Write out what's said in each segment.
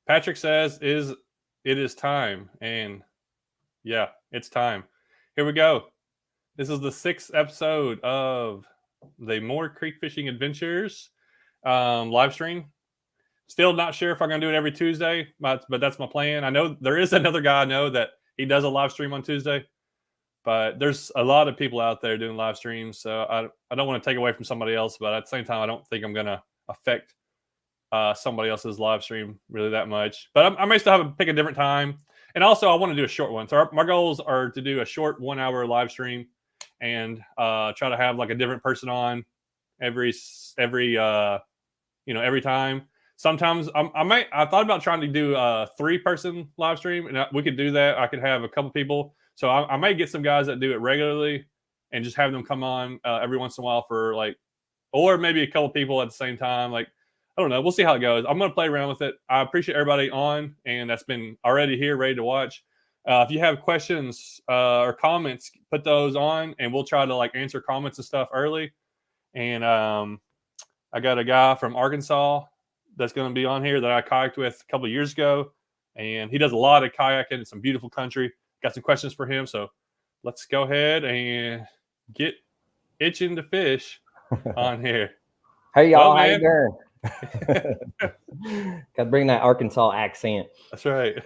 Patrick says it is time, and yeah, it's time. Here we go. This is the 6th episode of the More Creek Fishing Adventures live stream. Still not sure if I'm going to do it every Tuesday, but that's my plan. I know there is another guy I know that he does a live stream on Tuesday, but there's a lot of people out there doing live streams, so I don't want to take away from somebody else, but at the same time, I don't think I'm going to affect somebody else's live stream really that much. But I may still pick a different time. And also, I want to do a short one. So my goals are to do a short 1 hour live stream and try to have like a different person on every time. Sometimes I thought about trying to do a 3-person live stream, and we could do that. I could have a couple people. So I may get some guys that do it regularly and just have them come on every once in a while for or maybe a couple people at the same time. I don't know. We'll see how it goes. I'm going to play around with it. I appreciate everybody on, and that's been already here, ready to watch. If you have questions or comments, put those on, and we'll try to answer comments and stuff early. And I got a guy from Arkansas that's going to be on here that I kayaked with a couple of years ago, and he does a lot of kayaking in some beautiful country. Got some questions for him, so let's go ahead and get itching to fish on here. Hey y'all, how you doing? Got to bring that Arkansas accent. That's right.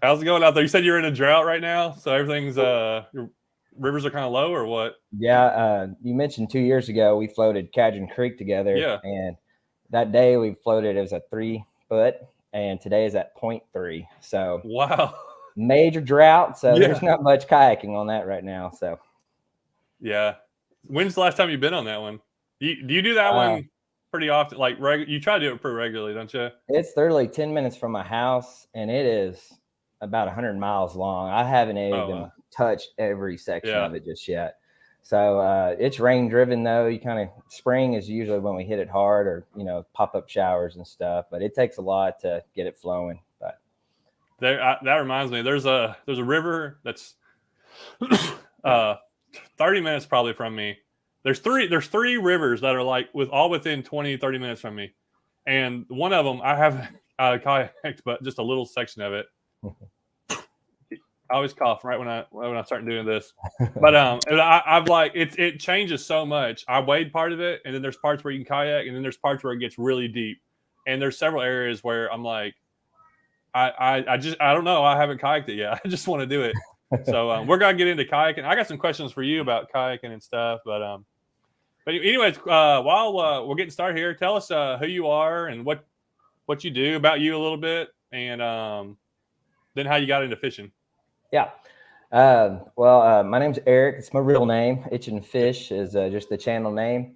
How's it going out there? You said you're in a drought right now, so everything's your rivers are kind of low, or what? Yeah, you mentioned 2 years ago we floated Cajun Creek together. Yeah. And that day we floated, it was at 3 foot, and today is at 0.3. So wow, major drought. So there's not much kayaking on that right now. So yeah. When's the last time you've been on that one? Do you do that one pretty often? You try to do it pretty regularly, don't you? It's literally 10 minutes from my house, and it is about 100 miles long. I haven't even touched every section of it just yet. So it's rain driven though. Spring is usually when we hit it hard, or pop-up showers and stuff. But it takes a lot to get it flowing. But that reminds me, there's a river that's 30 minutes probably from me. There's three rivers that are all within 20, 30 minutes from me. And one of them I haven't kayaked, but just a little section of it. I always cough right when I start doing this. But I've it changes so much. I wade part of it, and then there's parts where you can kayak, and then there's parts where it gets really deep. And there's several areas where I'm like, I don't know. I haven't kayaked it yet. I just want to do it. So we're gonna get into kayaking. I got some questions for you about kayaking and stuff, but anyways, while we're getting started here, tell us who you are and what you do, about you a little bit, and then how you got into fishing. Yeah. My name's Eric. It's my real name. Itchin' Fish is just the channel name.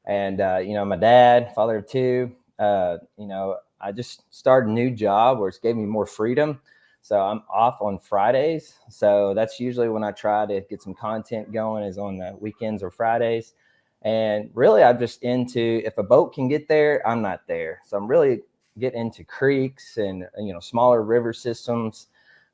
And my dad, father of 2. I just started a new job where it's gave me more freedom. So I'm off on Fridays. So that's usually when I try to get some content going, is on the weekends or Fridays. And really, I'm just into, if a boat can get there, I'm not there. So I'm really getting into creeks and, smaller river systems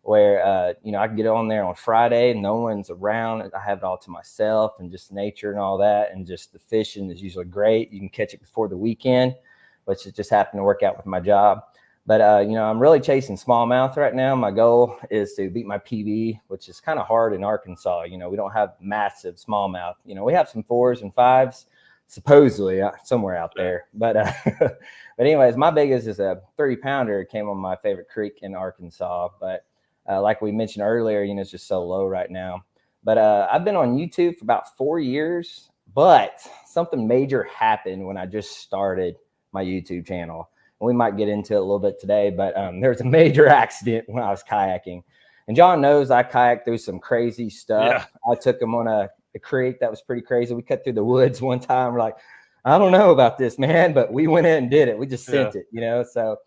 where, I can get on there on Friday and no one's around. I have it all to myself, and just nature and all that. And just the fishing is usually great. You can catch it before the weekend, which it just happened to work out with my job. But, I'm really chasing smallmouth right now. My goal is to beat my PB, which is kind of hard in Arkansas. We don't have massive smallmouth. We have some 4s and 5s, supposedly somewhere out there. But but anyways, my biggest is a 30-pounder. It came on my favorite creek in Arkansas. But like we mentioned earlier, it's just so low right now. But I've been on YouTube for about 4 years. But something major happened when I just started my YouTube channel. We might get into it a little bit today, but there was a major accident when I was kayaking. And John knows I kayaked through some crazy stuff. Yeah. I took him on a creek that was pretty crazy. We cut through the woods one time. We're like, I don't know about this, man, but we went in and did it. We just sent it, So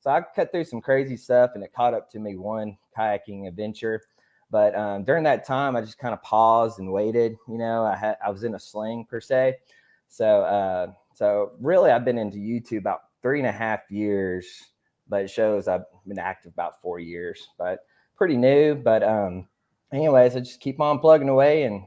I cut through some crazy stuff, and it caught up to me one kayaking adventure. But during that time, I just kind of paused and waited. I was in a sling per se. So really, I've been into YouTube about 3.5 years, but it shows I've been active about 4 years, but pretty new. But anyways, I just keep on plugging away, and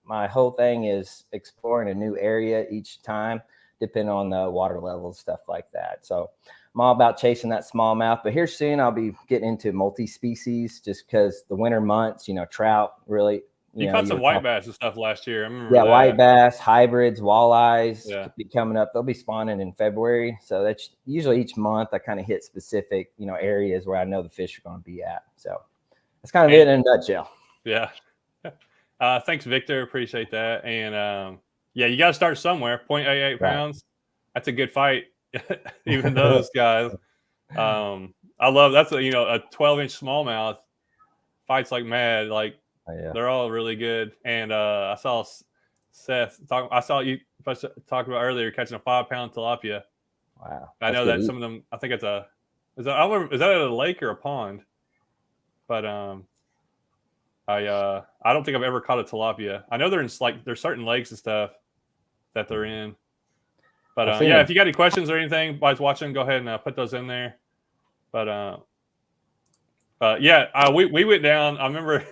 my whole thing is exploring a new area each time depending on the water levels, stuff like that. So I'm all about chasing that smallmouth. But here soon, I'll be getting into multi-species just because the winter months, trout really. You caught some white bass and stuff last year. I remember. Yeah, that. white bass, hybrids, walleyes could be coming up. They'll be spawning in February. So that's usually each month I kind of hit specific, areas where I know the fish are going to be at. So that's kind of it in a nutshell. Yeah. Thanks, Victor. Appreciate that. And you got to start somewhere. 0.88 pounds. That's a good fight. Even those guys. I love that's a 12-inch smallmouth fights like mad. Like they're all really good. And I saw Seth I saw you talk about earlier catching a 5-pound tilapia. Wow. I know that some of them. I think it's is that at a lake or a pond? But I don't think I've ever caught a tilapia. I know there's certain lakes and stuff that they're in. But if you got any questions or anything while watching, go ahead and put those in there. But we went down. I remember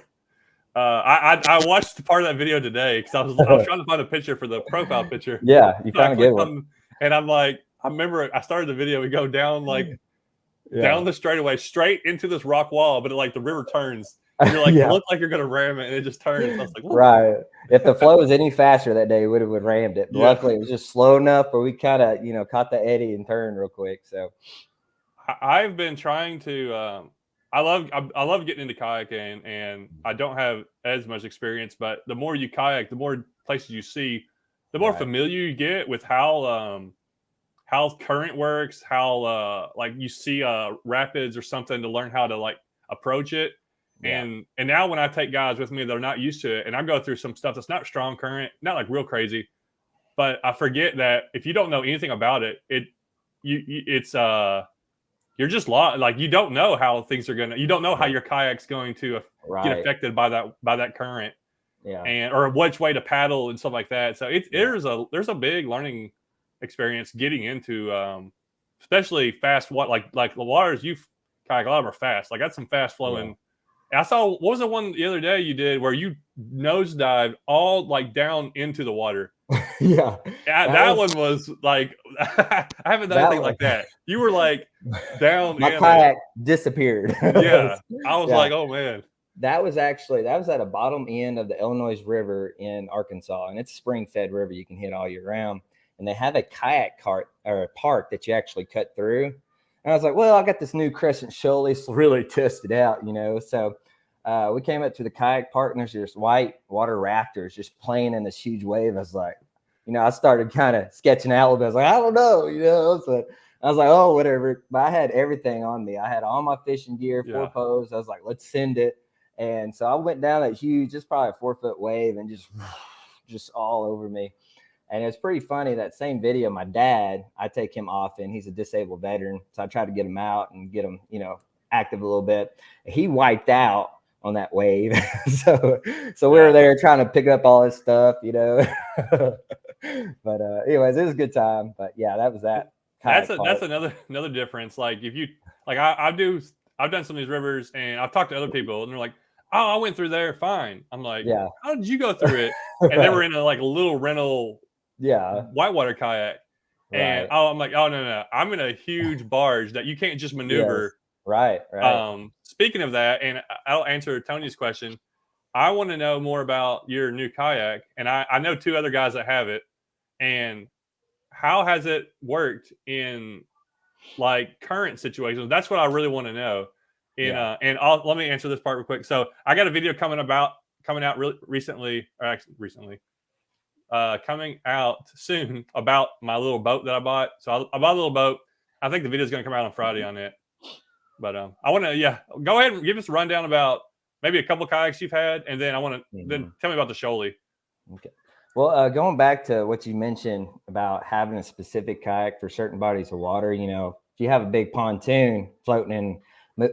I watched part of that video today because I was trying to find a picture for the profile picture. Yeah, you found a good one. And I'm like, I remember I started the video. We go down down the straightaway straight into this rock wall, but the river turns. And you're like, it looked like you're gonna ram it, and it just turns. I was like, whoa. Right. If the flow was any faster that day, we would have rammed it. But luckily, it was just slow enough where we kind of, caught the eddy and turned real quick. So I've been trying to. I love getting into kayaking, and I don't have as much experience. But the more you kayak, the more places you see, the more familiar you get with how current works, how you see rapids or something to learn how to approach it. And now when I take guys with me that are not used to it, and I go through some stuff that's not strong current, not real crazy, but I forget that if you don't know anything about it, you're just lost. You don't know how things are you don't know how your kayak's going to get affected by that current, or which way to paddle and stuff like that. So there's a big learning experience getting into, especially fast. Like the waters you kayak, a lot of them are fast. That's some fast flowing. I saw, what was the one the other day you did where you nosedived all down into the water? That one was I haven't done anything like that. You were down. My kayak disappeared. I was like, oh man. That was at a bottom end of the Illinois River in Arkansas, and it's a spring-fed river you can hit all year round. And they have a kayak cart or a park that you actually cut through. And I was like, well, I got this new Crescent Shuttle. Let's really test it out, So we came up to the kayak park, and there's just white water rafters just playing in this huge wave. I was like, I started kind of sketching out a little bit. I was like, I don't know, So I was like, oh, whatever. But I had everything on me. I had all my fishing gear, 4 posts. I was like, let's send it. And so I went down that huge, just probably a 4-foot wave, and just all over me. And it's pretty funny, that same video, my dad, I take him often. He's a disabled veteran. So I try to get him out and get him, active a little bit. He wiped out on that wave. so we were there trying to pick up all his stuff, But anyways, it was a good time. But that was that. That's another difference. If you I've done some of these rivers, and I've talked to other people, and they're like, oh, I went through there fine. I'm like, how did you go through it? And they were in a little rental whitewater kayak. And I'm like, oh no, I'm in a huge barge that you can't just maneuver. Right. Speaking of that, and I'll answer Tony's question. I want to know more about your new kayak, and I know 2 other guys that have it. And how has it worked in current situations? That's what I really want to know. Let me answer this part real quick. So I got a video coming out recently, coming out soon about my little boat that I bought. So I bought a little boat. I think the video is going to come out on Friday on it. But I want to, go ahead and give us a rundown about maybe a couple kayaks you've had, and then I want to then tell me about the Shuttle. Okay. Well, going back to what you mentioned about having a specific kayak for certain bodies of water, if you have a big pontoon floating in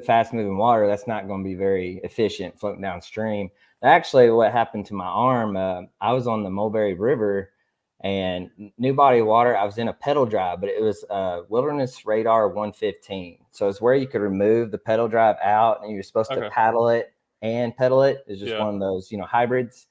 fast moving water, that's not going to be very efficient floating downstream. Actually, what happened to my arm, I was on the Mulberry River, and new body of water. I was in a pedal drive, but it was Wilderness Radar 115. So it's where you could remove the pedal drive out, and you're supposed to paddle it and pedal it. It's just one of those, hybrids.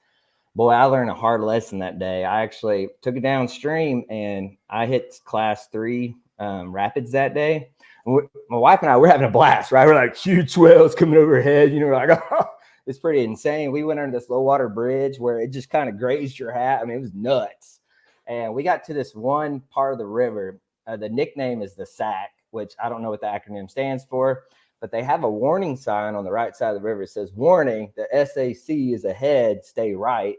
Boy, I learned a hard lesson that day. I actually took it downstream and I hit class 3 rapids that day. My wife and I were having a blast, right? We're like huge swells coming overhead, you know, like, oh, it's pretty insane. We went under this low water bridge where it just kind of grazed your hat. I mean, it was nuts. And we got to this one part of the river. The nickname is the SAC, which I don't know what the acronym stands for, but they have a warning sign on the right side of the river. It says, warning, the SAC is ahead, stay right.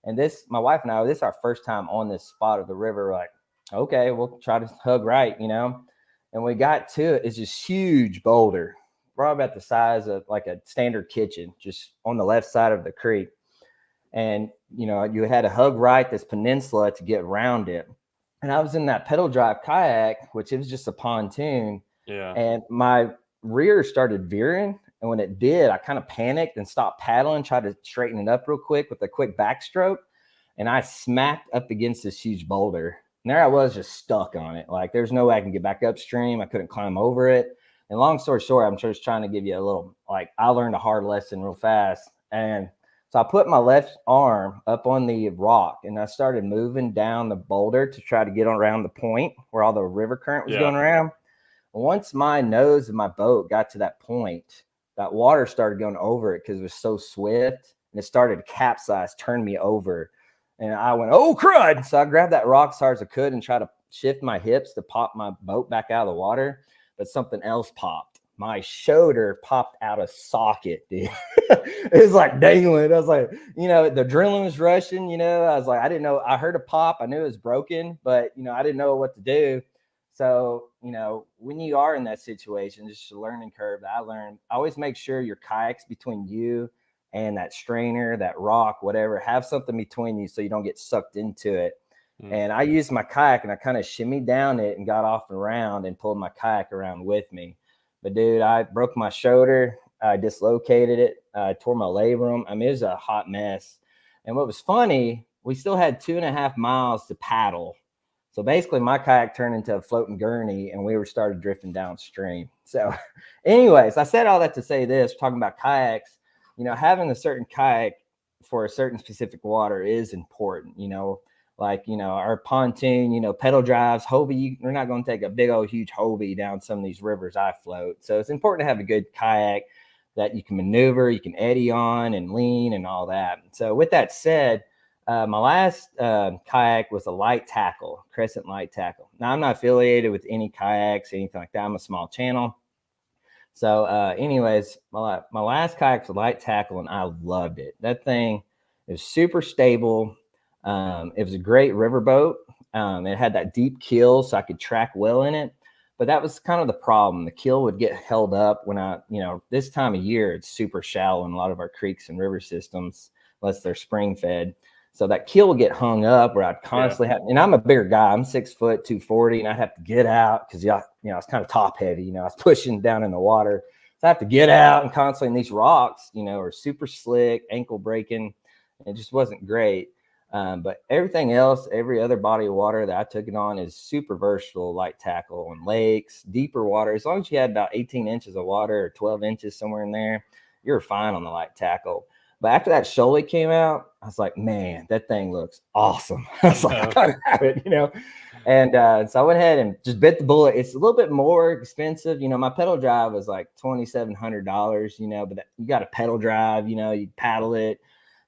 And this, my wife and I, this is our first time on this spot of the river. We're like, okay, we'll try to hug right, you know? And we got to it, it's this huge boulder, probably about the size of like a standard kitchen, just on the left side of the creek. And, you know, you had to hug right this peninsula to get around it. And I was in that pedal drive kayak, which it was just a pontoon. Yeah. And my rear started veering. And when it did, I kind of panicked and stopped paddling, tried to straighten it up real quick with a quick backstroke. And I smacked up against this huge boulder. And there I was just stuck on it. Like there's no way I can get back upstream. I couldn't climb over it. And long story short, I'm just trying to give you a little, like, I learned a hard lesson real fast. And so I put my left arm up on the rock and I started moving down the boulder to try to get around the point where all the river current was going around. Once my nose of my boat got to that point, that water started going over it because it was so swift, and it started to capsize, turn me over. And I went, oh, crud. So I grabbed that rock as hard as I could and tried to shift my hips to pop my boat back out of the water. But something else popped. My shoulder popped out of socket, dude. It was like dangling. I was like, you know, the adrenaline was rushing, you know. I was like, I didn't know. I heard a pop. I knew it was broken, but, you know, I didn't know what to do. So, you know, when you are in that situation, just a learning curve that I learned, always make sure your kayak's between you and that strainer, that rock, whatever. Have something between you so you don't get sucked into it. And I used my kayak and I kind of shimmied down it and got off and around and pulled my kayak around with me. But dude, I broke my shoulder. I dislocated it. I tore my labrum. I mean, it was a hot mess. And what was funny, we still had 2.5 miles to paddle. So basically my kayak turned into a floating gurney and we were started drifting downstream. So anyways, I said all that to say this, talking about kayaks, you know, having a certain kayak for a certain specific water is important, you know. Like, you know, our pontoon, you know, pedal drives, Hobie, we're not going to take a big old huge Hobie down some of these rivers I float. So it's important to have a good kayak that you can maneuver, you can eddy on and lean and all that. So with that said, my last kayak was a light tackle, Crescent light tackle. Now I'm not affiliated with any kayaks, anything like that. I'm a small channel. So anyways, my last kayak was a light tackle and I loved it. That thing is super stable. It was a great riverboat. It had that deep keel so I could track well in it. But that was kind of the problem. The keel would get held up when you know, this time of year, it's super shallow in a lot of our creeks and river systems, unless they're spring fed. So that keel would get hung up where I'd constantly have, and I'm a bigger guy, I'm 6 foot, 240, and I'd have to get out because, you know, it's kind of top heavy, you know, I was pushing down in the water. So I have to get out and constantly, and these rocks, you know, are super slick, ankle breaking. It just wasn't great. But everything else, every other body of water that I took it on is super versatile, light tackle on lakes, deeper water. As long as you had about 18 inches of water or 12 inches somewhere in there, you're fine on the light tackle. But after that Shuttle came out, I was like, man, that thing looks awesome. I was like, I gotta have it, you know. And so I went ahead and just bit the bullet. It's a little bit more expensive. You know, my pedal drive was like $2,700, you know, but you got a pedal drive, you know, you paddle it.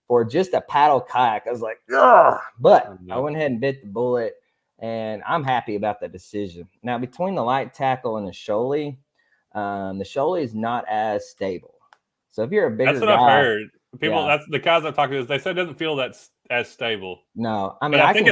For just a paddle kayak, I was like, ugh. But I went ahead and bit the bullet, and I'm happy about that decision. Now, between the light tackle and the Shuttle is not as stable. So if you're a bigger guy, that's what I've heard. People, that's the guys I've talked to. They said it doesn't feel that's as stable. No, I mean, but I think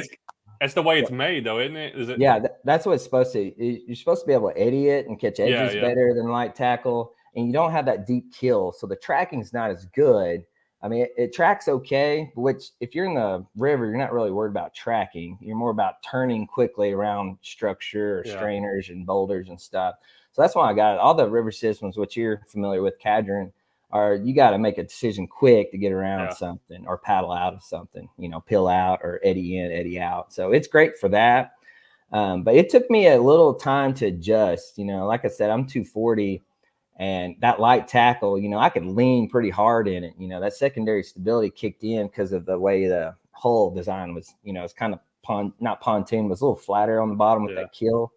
it's the way it's made, though, isn't it? Is it? Yeah, that's what it's supposed to. You're supposed to be able to eddy it and catch edges better than light tackle, and you don't have that deep kill, so the tracking's not as good. I mean, it tracks okay, which if you're in the river, you're not really worried about tracking. You're more about turning quickly around structure or strainers and boulders and stuff. So that's why I got it. All the river systems, which you're familiar with, Cadron, you got to make a decision quick to get around something or paddle out of something, you know, pill out or eddy in, eddy out. So it's great for that. But it took me a little time to adjust. You know, like I said, I'm 240. And that light tackle, you know, I could lean pretty hard in it. You know, that secondary stability kicked in because of the way the hull design was, you know, it's kind of not pontoon, was a little flatter on the bottom with that keel.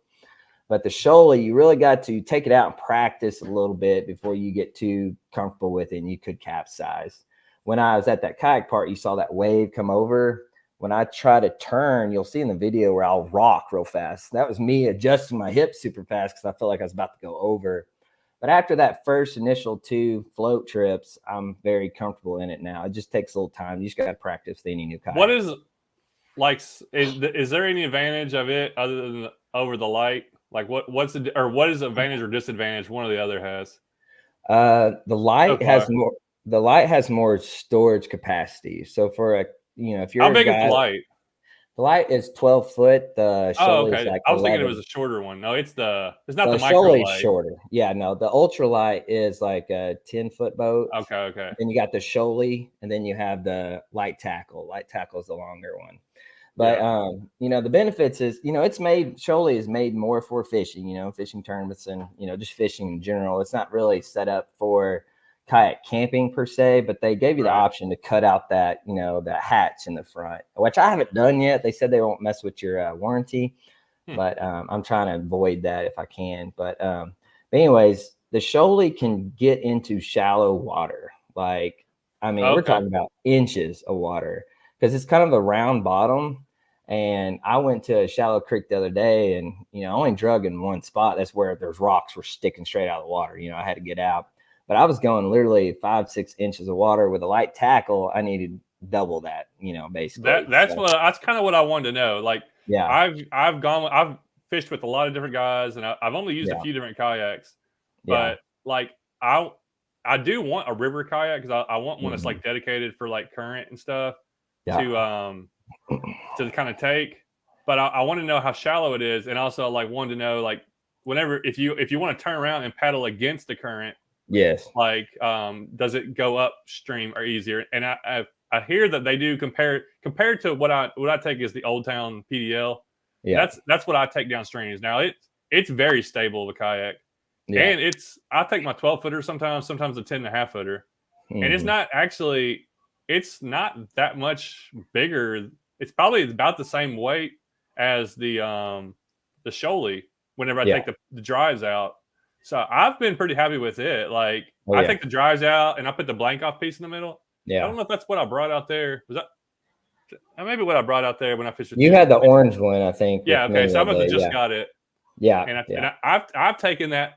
But the Shuttle, you really got to take it out and practice a little bit before you get too comfortable with it, and you could capsize. When I was at that kayak part, you saw that wave come over. When I try to turn, you'll see in the video where I'll rock real fast. That was me adjusting my hips super fast because I felt like I was about to go over. But after that first initial 2 float trips, I'm very comfortable in it now. It just takes a little time. You just got to practice any new kayak. What is like? Is there any advantage of it other than over the light? Like what is the advantage or disadvantage one or the other has? The light has more. The light has more storage capacity. So for a, you know, if you're how big is the light? The light is 12 foot. The Shuttle is like I was thinking it was a shorter one. No, it's not the Shuttle micro is light. shorter. Yeah, no, the ultralight is like a 10-foot boat. Okay. Then you got the Shuttle, and then you have the light tackle. Light tackle is the longer one. But you know, the benefits is, you know, Shuttle is made more for fishing, you know, fishing tournaments and, you know, just fishing in general. It's not really set up for kayak camping per se, but they gave you the option to cut out that, you know, the hatch in the front, which I haven't done yet. They said they won't mess with your warranty, but I'm trying to avoid that if I can. But anyways, the Shuttle can get into shallow water. Like, I mean, we're talking about inches of water because it's kind of a round bottom. And I went to a shallow creek the other day, and, you know, I only drug in one spot. That's where there's rocks were sticking straight out of the water. You know, I had to get out. But I was going literally 5-6 inches of water with a light tackle. I needed double that, you know, basically. That's kind of what I wanted to know. Like, yeah, I've fished with a lot of different guys, and I've only used a few different kayaks. But like, I do want a river kayak because I want one that's like dedicated for like current and stuff to kind of take. But I want to know how shallow it is, and also like wanted to know like whenever if you want to turn around and paddle against the current. Yes. Like, does it go upstream or easier? And I hear that they do compared to what I take is the Old Town PDL. Yeah, that's what I take downstreams. Now it's very stable, the kayak, and I take my 12-footer sometimes a 10.5-footer, and it's not that much bigger. It's probably about the same weight as the Shuttle whenever I take the drives out. So I've been pretty happy with it. Like, I take the drives out and I put the blank off piece in the middle. Yeah. I don't know if that's what I brought out there. Was that maybe what I brought out there when I fished with you? Had the orange one, I think. Yeah. Okay. So I must have just got it. Yeah. And I've taken that.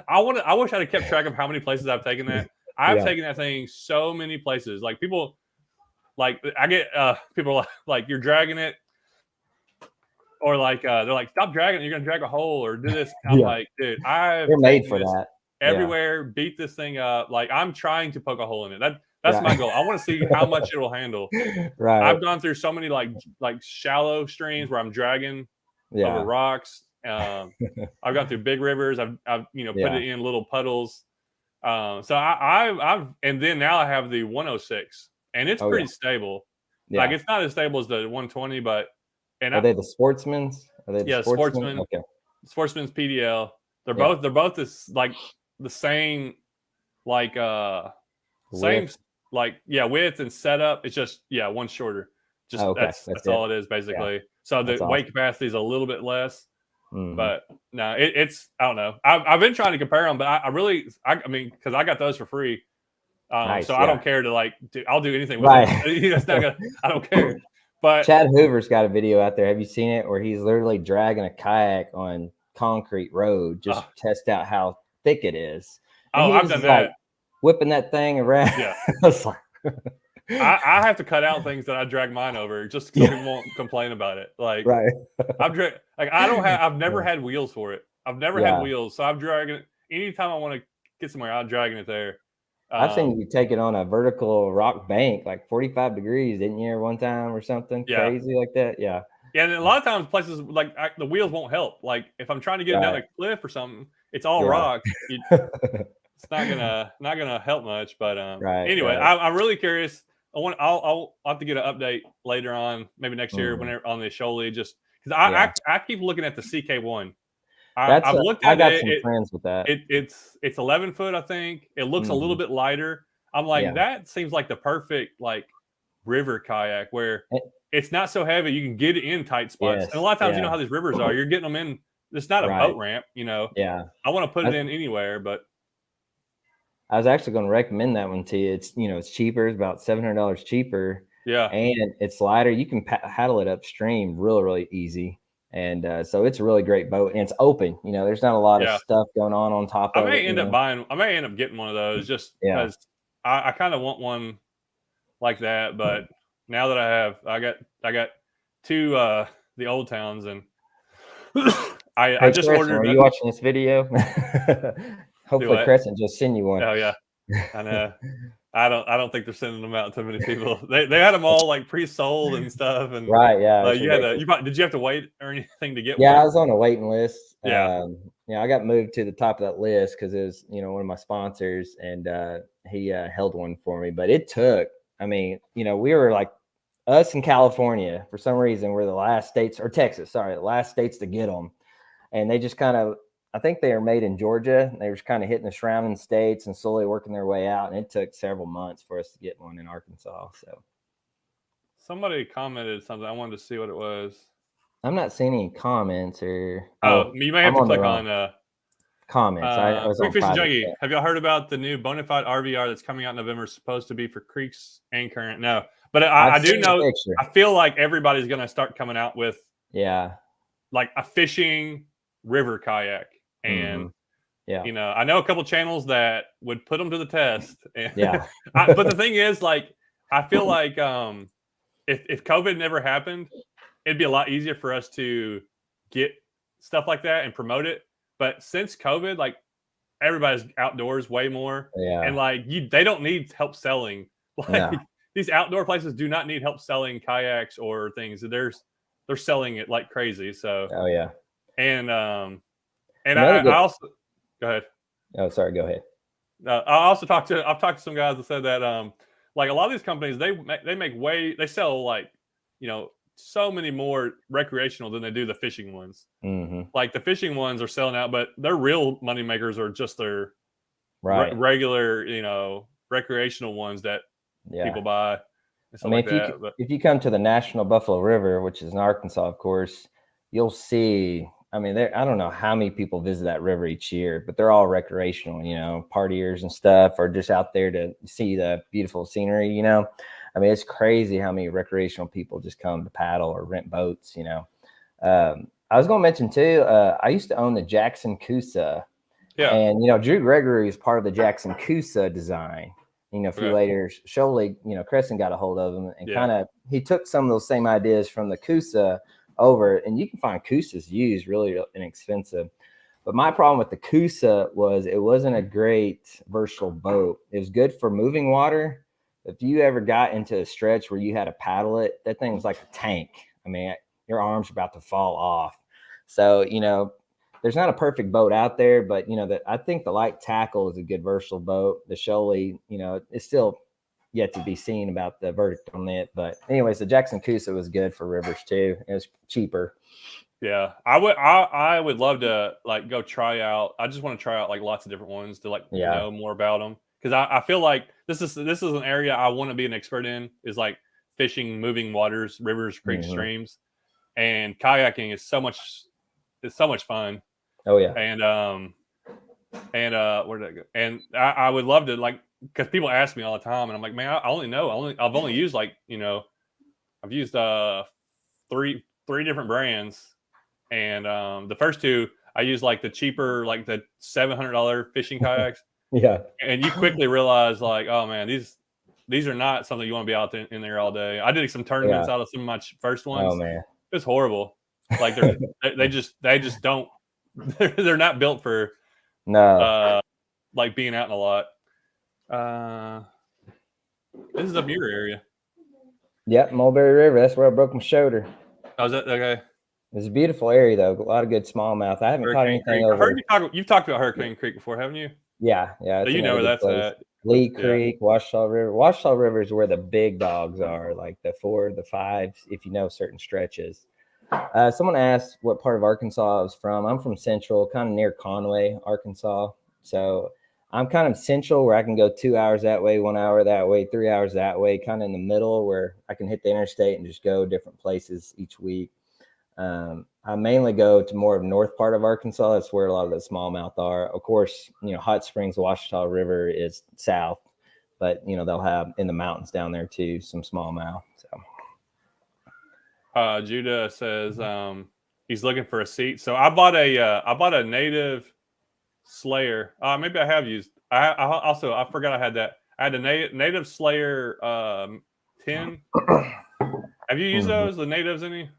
I wish I'd have kept track of how many places I've taken that. I've taken that thing so many places. Like, people, like, I get people like you're dragging it. Or like they're like, stop dragging it, you're gonna drag a hole or do this. I'm like, dude, you're made for that. Everywhere, beat this thing up. Like, I'm trying to poke a hole in it. That's my goal. I want to see how much it'll handle. Right. I've gone through so many like shallow streams where I'm dragging over rocks. I've gone through big rivers. I've put it in little puddles. So I've and then now I have the 106, and it's pretty stable. Yeah. Like, it's not as stable as the 120, but. And are they the Sportsman's? Sportsman. Okay. Sportsman's PDL. They're both this like the same like width and setup. It's just one shorter. Just that's all it is basically. Yeah. So the weight capacity is a little bit less. But no, it's I don't know. I've been trying to compare them, but I mean, because I got those for free. So I don't care to I'll do anything with it. It's not gonna. I don't care. But Chad Hoover's got a video out there. Have you seen it? Where he's literally dragging a kayak on concrete road just to test out how thick it is. And I've done that. Whipping that thing around. Yeah. I have to cut out things that I drag mine over just so people won't complain about it. Like, I've never had wheels for it. I've never had wheels, so I'm dragging it. Anytime I want to get somewhere, I'm dragging it there. I've seen you take it on a vertical rock bank, like 45 degrees, didn't you, one time or something crazy like that? Yeah. Yeah, and a lot of times places like the wheels won't help. Like, if I'm trying to get it down a cliff or something, it's all rock. It's not gonna help much. But anyway, I'm really curious. I'll have to get an update later on, maybe next year, whenever on the Shuttle, just because I keep looking at the CK1. I've looked I at got it. some friends with that. It's 11 foot, I think. It looks a little bit lighter. I'm like, Yeah. that seems like the perfect like river kayak where It- it's not so heavy. You can get it in tight spots. Yes. And a lot of times, you know Yeah. how these rivers are. You're getting them in. It's not a Right. boat ramp, you know. Yeah. I want to put it I, in anywhere, but I was actually going to recommend that one to you. It's it's cheaper. It's about $700 cheaper, yeah. and it's lighter. You can paddle it upstream really easy, and so it's a really great boat. And it's open. There's not a lot of Yeah. stuff going on top I of may it. end up getting one of those just Yeah. because I kind of want one like that. But now that I got two the old towns, and I Hey, just Crescent, ordered. are you watching this video? Hopefully, what? Crescent just send you one. Oh yeah, I know. I don't think they're sending them out to many people. They had them all like pre-sold and stuff, and Right? Yeah, it's you had to. ridiculous. Did you have to wait or anything to get Yeah, I one? was on a waiting list. Yeah. I got moved to the top of that list because it was, one of my sponsors, and he held one for me. But it took. I mean, we were like us in California for some reason. We're the last states, or Texas, sorry, the last states to get them, and they just kind of. I think they are made in Georgia. And they were kind of hitting the surrounding states and slowly working their way out. And it took several months for us to get one in Arkansas. So Somebody commented something. I wanted to see what it was. I'm not seeing any comments or. You may have to click on comments. I was Creek on Fishing private. Junkie. Have y'all heard about the new Bonafide RVR that's coming out in November? Supposed to be for creeks and current. No, but I do know. I feel like everybody's going to start coming out with like a fishing river kayak, and I know a couple channels that would put them to the test. And but the thing is, like, I feel like if COVID never happened, it'd be a lot easier for us to get stuff like that and promote it. But since COVID, like, everybody's outdoors way more, and like they don't need help selling. Like these outdoor places do not need help selling kayaks or things. They're selling it like crazy. So and I also go ahead. Oh, sorry. Go ahead. I've talked to some guys that said that like a lot of these companies they sell like so many more recreational than they do the fishing ones. Like the fishing ones are selling out, but their real money makers are just their regular recreational ones that people buy. I mean, if you come to the National Buffalo River, which is in Arkansas, of course, you'll see. I mean, I don't know how many people visit that river each year, but they're all recreational, partiers and stuff, or just out there to see the beautiful scenery, I mean, it's crazy how many recreational people just come to paddle or rent boats, I was going to mention too, I used to own the Jackson Coosa. Yeah. And, Drew Gregory is part of the Jackson Coosa design. A few later, Shuttle, Crescent got a hold of him and he took some of those same ideas from the Coosa over, and you can find Coosas used really inexpensive. But my problem with the Coosa was it wasn't a great versatile boat. It was good for moving water. If you ever got into a stretch where you had to paddle it, that thing was like a tank. I mean, your arms are about to fall off. So, there's not a perfect boat out there, but I think the light tackle is a good versatile boat. The Shuttle, it's still yet to be seen about the verdict on it. But anyways, the Jackson Coosa was good for rivers too. It was cheaper. Yeah, I would love to like go try out. I just want to try out like lots of different ones to like know more about them, because I feel like this is an area I want to be an expert in, is like fishing moving waters, rivers, creeks, streams, and kayaking is so much fun. Oh yeah. And where did I go? And I would love to, like, because people ask me all the time, and I'm like, man, I've only used like I've used three different brands, and the first two I used like the cheaper, like the $700 fishing kayaks. And you quickly realize like, oh man, these are not something you want to be out in there all day. I did some tournaments out of some of my first ones. Oh man, it's horrible. Like they just don't. They're not built for like being out in a lot. This is up your area. Yep, Mulberry River. That's where I broke my shoulder. Oh, is that okay? It's a beautiful area though. A lot of good smallmouth. I haven't caught anything over. I heard you've talked about Hurricane Creek before, haven't you? Yeah. So you know where that's at. Lee Creek, Washita River. Washita River is where the big dogs are, like the 4, the 5s, if you know certain stretches. Someone asked what part of Arkansas I was from. I'm from Central, kind of near Conway, Arkansas. So I'm kind of central where I can go 2 hours that way, 1 hour that way, 3 hours that way, kind of in the middle where I can hit the interstate and just go different places each week. I mainly go to more of north part of Arkansas. That's where a lot of the smallmouth are. Of course, Hot Springs, Washita River is south, but they'll have in the mountains down there too some smallmouth. So Judah says he's looking for a seat. So I bought a native Slayer. Maybe I have used. I forgot I had that. I had a native Slayer 10. Have you used those? The natives any?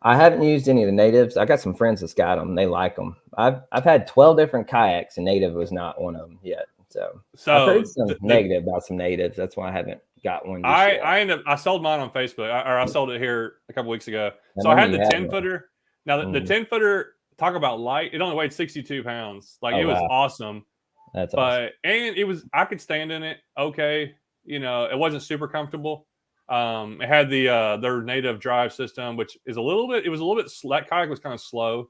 I haven't used any of the natives. I got some friends that's got them. They like them. I've had 12 different kayaks, and native was not one of them yet. So I've heard some negative about some natives. That's why I haven't got one. I sold mine on Facebook, or I sold it here a couple weeks ago. So I had the 10-footer. Now the 10-footer, talk about light. It only weighed 62 pounds. It was awesome. That's awesome. And it was, I could stand in it. Okay. It wasn't super comfortable. It had their native drive system, which is it was a little bit, that kayak was kind of slow.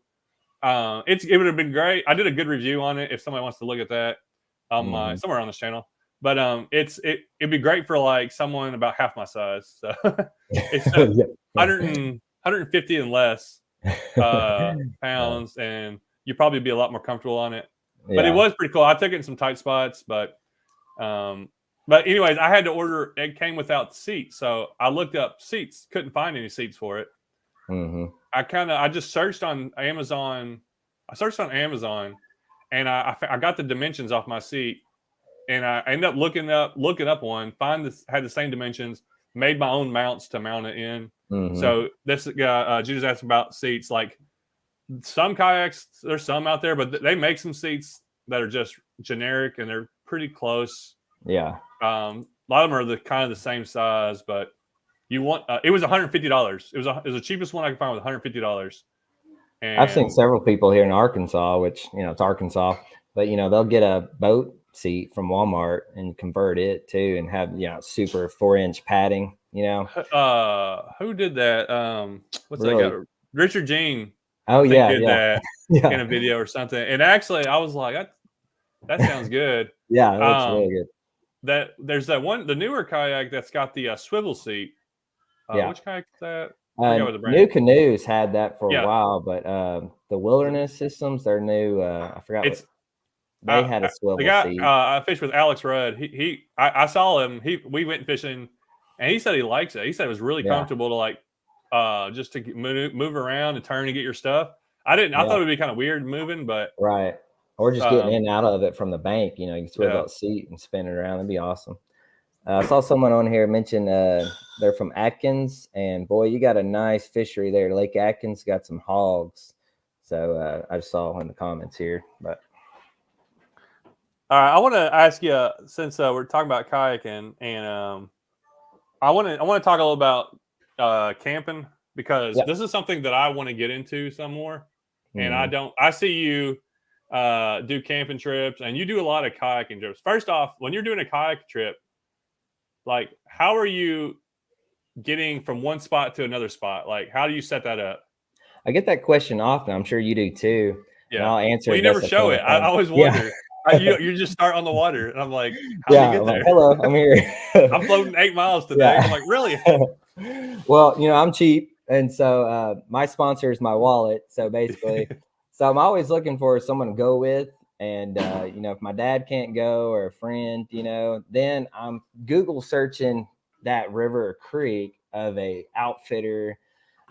It would have been great. I did a good review on it if somebody wants to look at that somewhere on this channel. But it'd be great for someone about half my size. So it's 150 and less pounds, and you'd probably be a lot more comfortable on it. But it was pretty cool. I took it in some tight spots, but anyways, I had to order. It came without seats, so I looked up seats. Couldn't find any seats for it. I just searched on Amazon. And I got the dimensions off my seat, and I ended up looking up one. Had the same dimensions. Made my own mounts to mount it in. So this guy Judah's asked about seats. Some kayaks, there's some out there, but they make some seats that are just generic and they're pretty close. Yeah. A lot of them are the same size, but you want it was $150. It was the cheapest one I could find was $150. And I've seen several people here in Arkansas, which it's Arkansas, but they'll get a boat seat from Walmart and convert it too, and have super 4-inch padding. Who did that? What's that guy? Richard Jean. Oh yeah, did that in a video or something. And actually, I was like, that sounds good. Yeah, that's really good. There's that one, the newer kayak that's got the swivel seat. Which kayak is that? New Canoes had that for a while, but the Wilderness Systems, they're new. I forgot. They had a swivel seat. I fished with Alex Rudd. I saw him. We went fishing, and he said he likes it. He said it was really comfortable to just to move around and turn and get your stuff. I thought it would be kind of weird moving, but right. Or just getting in and out of it from the bank. You can swivel that seat and spin it around. That'd be awesome. I saw someone on here mention they're from Atkins, and boy, you got a nice fishery there. Lake Atkins got some hogs. So I saw in the comments here. But all right, I want to ask you, since we're talking about kayaking, and I want to talk a little about camping, because this is something that I want to get into some more. And I see you do camping trips, and you do a lot of kayaking trips. First off, when you're doing a kayak trip, how are you getting from one spot to another spot? How do you set that up? I get that question often. I'm sure you do too. Yeah, I'll answer. Well, you never show it. I always wonder. You just start on the water, and I'm like, how do you get there? Hello, I'm here. I'm floating 8 miles today. I'm like, really? Well, I'm cheap, and so my sponsor is my wallet. So basically, so I'm always looking for someone to go with. And, if my dad can't go, or a friend, then I'm Google searching that river or creek of a outfitter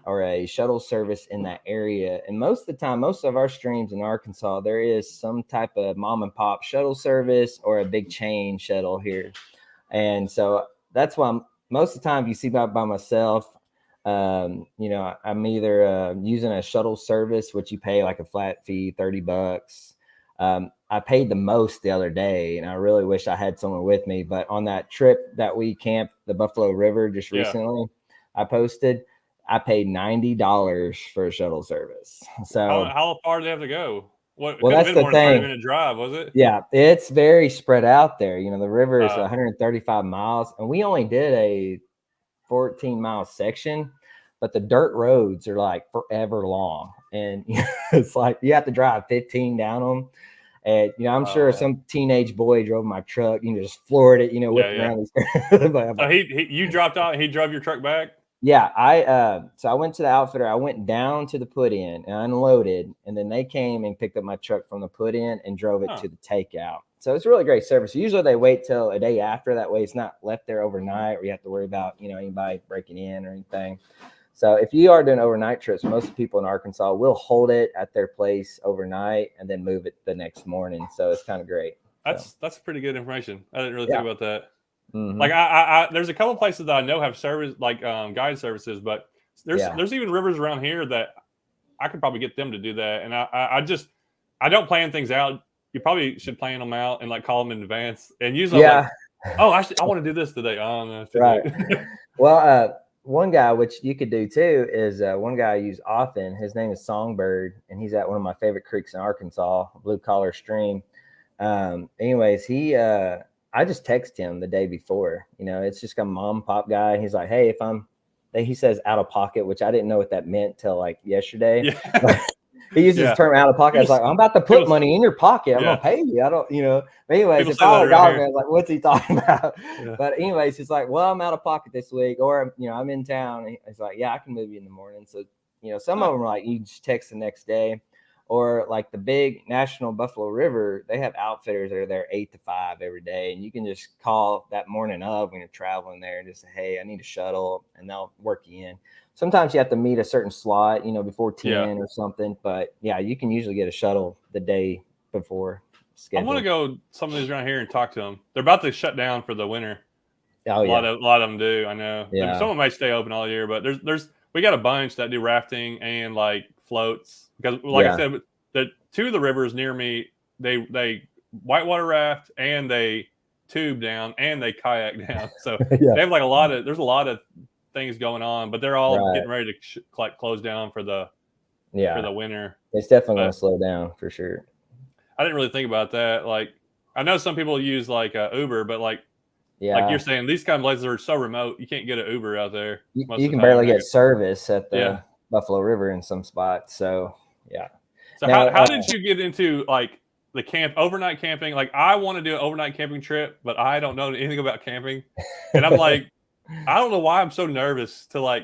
or a shuttle service in that area. And most of the time, most of our streams in Arkansas, there is some type of mom and pop shuttle service or a big chain shuttle here. And so that's why most of the time you see by myself, I'm either using a shuttle service, which you pay like a flat fee, $30. I paid the most the other day, and I really wish I had someone with me. But on that trip that we camped the Buffalo River just recently, I posted, I paid $90 for a shuttle service. So how far do they have to go? Well, that's the thing. 30-minute drive, was it? Yeah, it's very spread out there. The river is 135 miles, and we only did a 14-mile section. but the dirt roads are like forever long, and it's like you have to drive 15 down them. And I'm sure some teenage boy drove my truck, just floored it, whipping around these. So you dropped out. He drove your truck back. Yeah, so I went to the outfitter. I went down to the put in and unloaded, and then they came and picked up my truck from the put in and drove it to the takeout. So it's really great service. Usually they wait till a day after. That way it's not left there overnight, or you have to worry about anybody breaking in or anything. So if you are doing overnight trips, most people in Arkansas will hold it at their place overnight and then move it the next morning. So it's kind of great. That's pretty good information. I didn't really think about that. Mm-hmm. Like I there's a couple of places that I know have service, like guide services, but there's even rivers around here that I could probably get them to do that. And I don't plan things out. You probably should plan them out and like call them in advance. And usually, I want to do this today. Oh no, right. Well, one guy which you could do too is one guy I use often. His name is Songbird, and he's at one of my favorite creeks in Arkansas, Blue Collar Stream. Anyways, I just text him the day before. It's just a mom and pop guy. He's like, hey, he says out of pocket, which I didn't know what that meant till like yesterday. Yeah. He uses the term out of pocket. I was like, I'm about to put money in your pocket. I'm gonna pay you. I don't, But anyways, if I were a dog man, I was like, what's he talking about? Yeah. But anyways, he's like, well, I'm out of pocket this week, or I'm in town. And he's like, yeah, I can move you in the morning. So some of them are like, you just text the next day. Or like the big National Buffalo River, they have outfitters that are there 8 to 5 every day. And you can just call that morning of when you're traveling there and just say, hey, I need a shuttle, and they'll work you in. Sometimes you have to meet a certain slot, before 10 or something. But yeah, you can usually get a shuttle the day before scheduled. I want to go some of these around here and talk to them. They're about to shut down for the winter. Oh, a lot of them do. I know. Yeah. Some of them may stay open all year, but we got a bunch that do rafting and like floats. Because I said, the two of the rivers near me, they whitewater raft and they tube down and they kayak down. So they have like there's a lot of things going on, but they're all getting ready to close down for the winter. It's definitely going to slow down for sure. I didn't really think about that. Like, I know some people use like Uber, but like you're saying, these kind of places are so remote, you can't get an Uber out there. You can barely get service at the Buffalo River in some spots. So So now, how did you get into like the overnight camping? Like, I want to do an overnight camping trip, but I don't know anything about camping, and I'm like, I don't know why I'm so nervous to like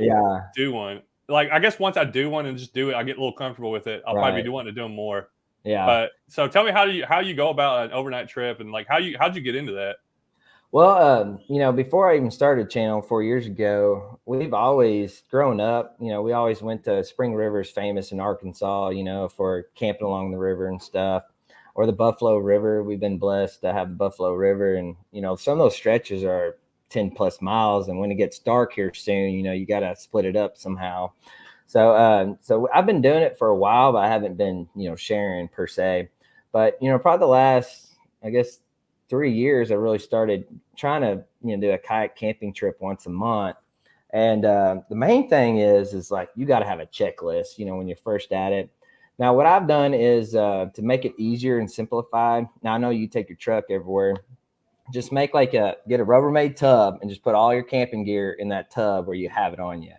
do one. Like, I guess once I do one and just do it, I get a little comfortable with it. I'll probably be wanting to do them more. Yeah. But so tell me how you go about an overnight trip, and like how'd you get into that? Well, before I even started channel 4 years ago, we've always grown up, we always went to Spring River's famous in Arkansas, for camping along the river and stuff, or the Buffalo River. We've been blessed to have the Buffalo River, and, some of those stretches are 10 plus miles. And when it gets dark here soon, you got to split it up somehow. So I've been doing it for a while, but I haven't been, sharing per se. But, probably the last, I guess, 3 years, I really started trying to, do a kayak camping trip once a month. And the main thing is like, you got to have a checklist, when you're first at it. Now, what I've done is to make it easier and simplified. Now, I know you take your truck everywhere. Just get a Rubbermaid tub and just put all your camping gear in that tub where you have it on you.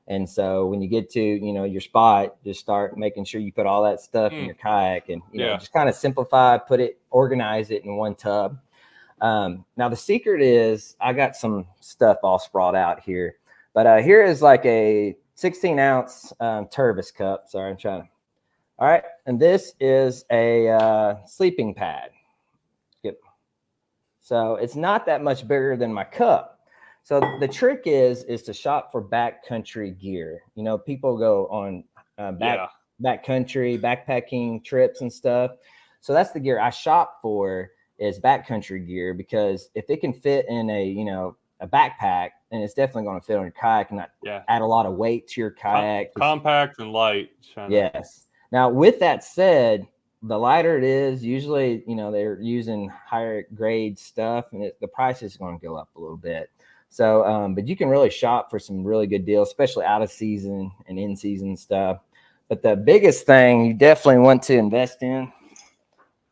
And so when you get to, your spot, just start making sure you put all that stuff in your kayak and, just kind of simplify, organize it in one tub. Now the secret is I got some stuff all sprawled out here, but here is like a 16-ounce Tervis cup. Sorry, I'm trying to. All right. And this is a sleeping pad. Yep. So it's not that much bigger than my cup. So the trick is to shop for backcountry gear. People go on backcountry backpacking trips and stuff. So that's the gear I shop for, is backcountry gear, because if it can fit in a backpack, then it's definitely going to fit on your kayak and not add a lot of weight to your kayak. Compact and light. Yes. Now, with that said, the lighter it is, usually, they're using higher grade stuff, and the price is going to go up a little bit. So, but you can really shop for some really good deals, especially out of season and in season stuff. But the biggest thing you definitely want to invest in,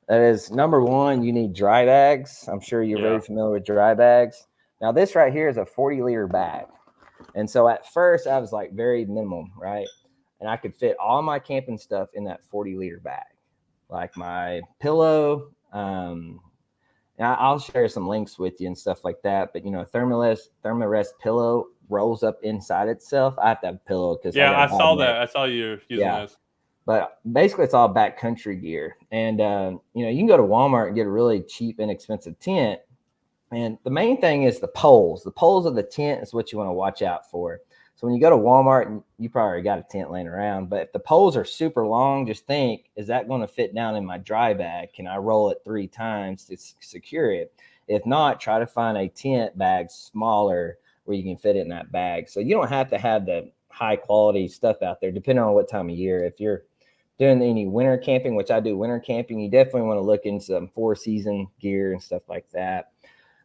that is, number one, you need dry bags. I'm sure you're very familiar with dry bags. Now, this right here is a 40-liter bag. And so at first I was like very minimal, right? And I could fit all my camping stuff in that 40-liter bag, like my pillow. And I'll share some links with you and stuff like that. But Thermarest pillow rolls up inside itself. I have to have a pillow because I got a I bad saw neck. that. I saw you using Yeah. this. But basically, it's all backcountry gear. And, you can go to Walmart and get a really cheap, inexpensive tent. And the main thing is the poles. The poles of the tent is what you want to watch out for. So when you go to Walmart, and you probably already got a tent laying around, but if the poles are super long, just think, is that going to fit down in my dry bag? Can I roll it 3 times to secure it? If not, try to find a tent bag smaller where you can fit it in that bag. So you don't have to have the high quality stuff out there, depending on what time of year. If you're doing any winter camping, which I do winter camping, you definitely want to look into some 4-season gear and stuff like that.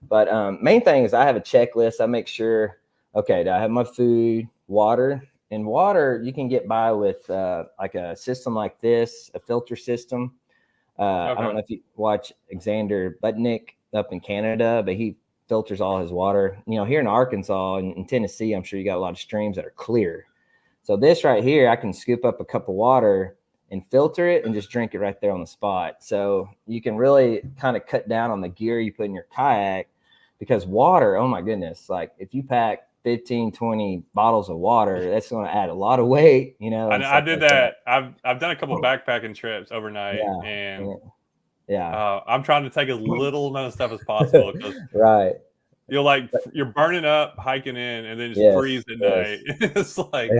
But main thing is I have a checklist. I make sure, okay, do I have my food, water? And water you can get by with like a system like this, a filter system. I don't know if you watch Xander Butnick up in Canada, but he filters all his water. Here in Arkansas and in Tennessee, I'm sure you got a lot of streams that are clear. So this right here, I can scoop up a cup of water and filter it and just drink it right there on the spot. So you can really kind of cut down on the gear you put in your kayak, because water, oh my goodness, like if you pack 15, 20 bottles of water, that's going to add a lot of weight, I did that. I've done a couple backpacking trips overnight, and I'm trying to take as little amount of stuff as possible, because right. You're burning up hiking in and then just freeze at night. It's like,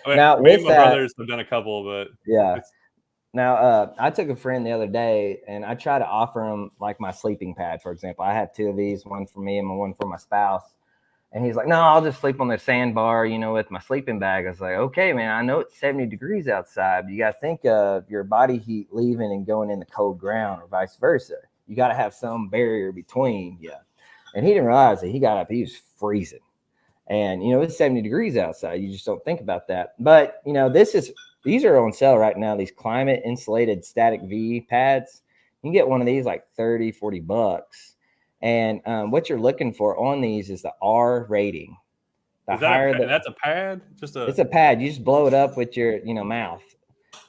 now me and my brothers have done a couple, but now I took a friend the other day and I tried to offer him like my sleeping pad, for example. I have 2 of these, one for me and one for my spouse. And he's like, no, I'll just sleep on the sandbar, with my sleeping bag. I was like, okay, man, I know it's 70 degrees outside, but you got to think of your body heat leaving and going in the cold ground, or vice versa. You got to have some barrier between you. And he didn't realize that he got up, he was freezing. And, it's 70 degrees outside. You just don't think about that. But, these are on sale right now, these climate insulated static V pads. You can get one of these like 30, 40 bucks. And what you're looking for on these is the R rating. That's a pad? It's a pad. You just blow it up with your, mouth.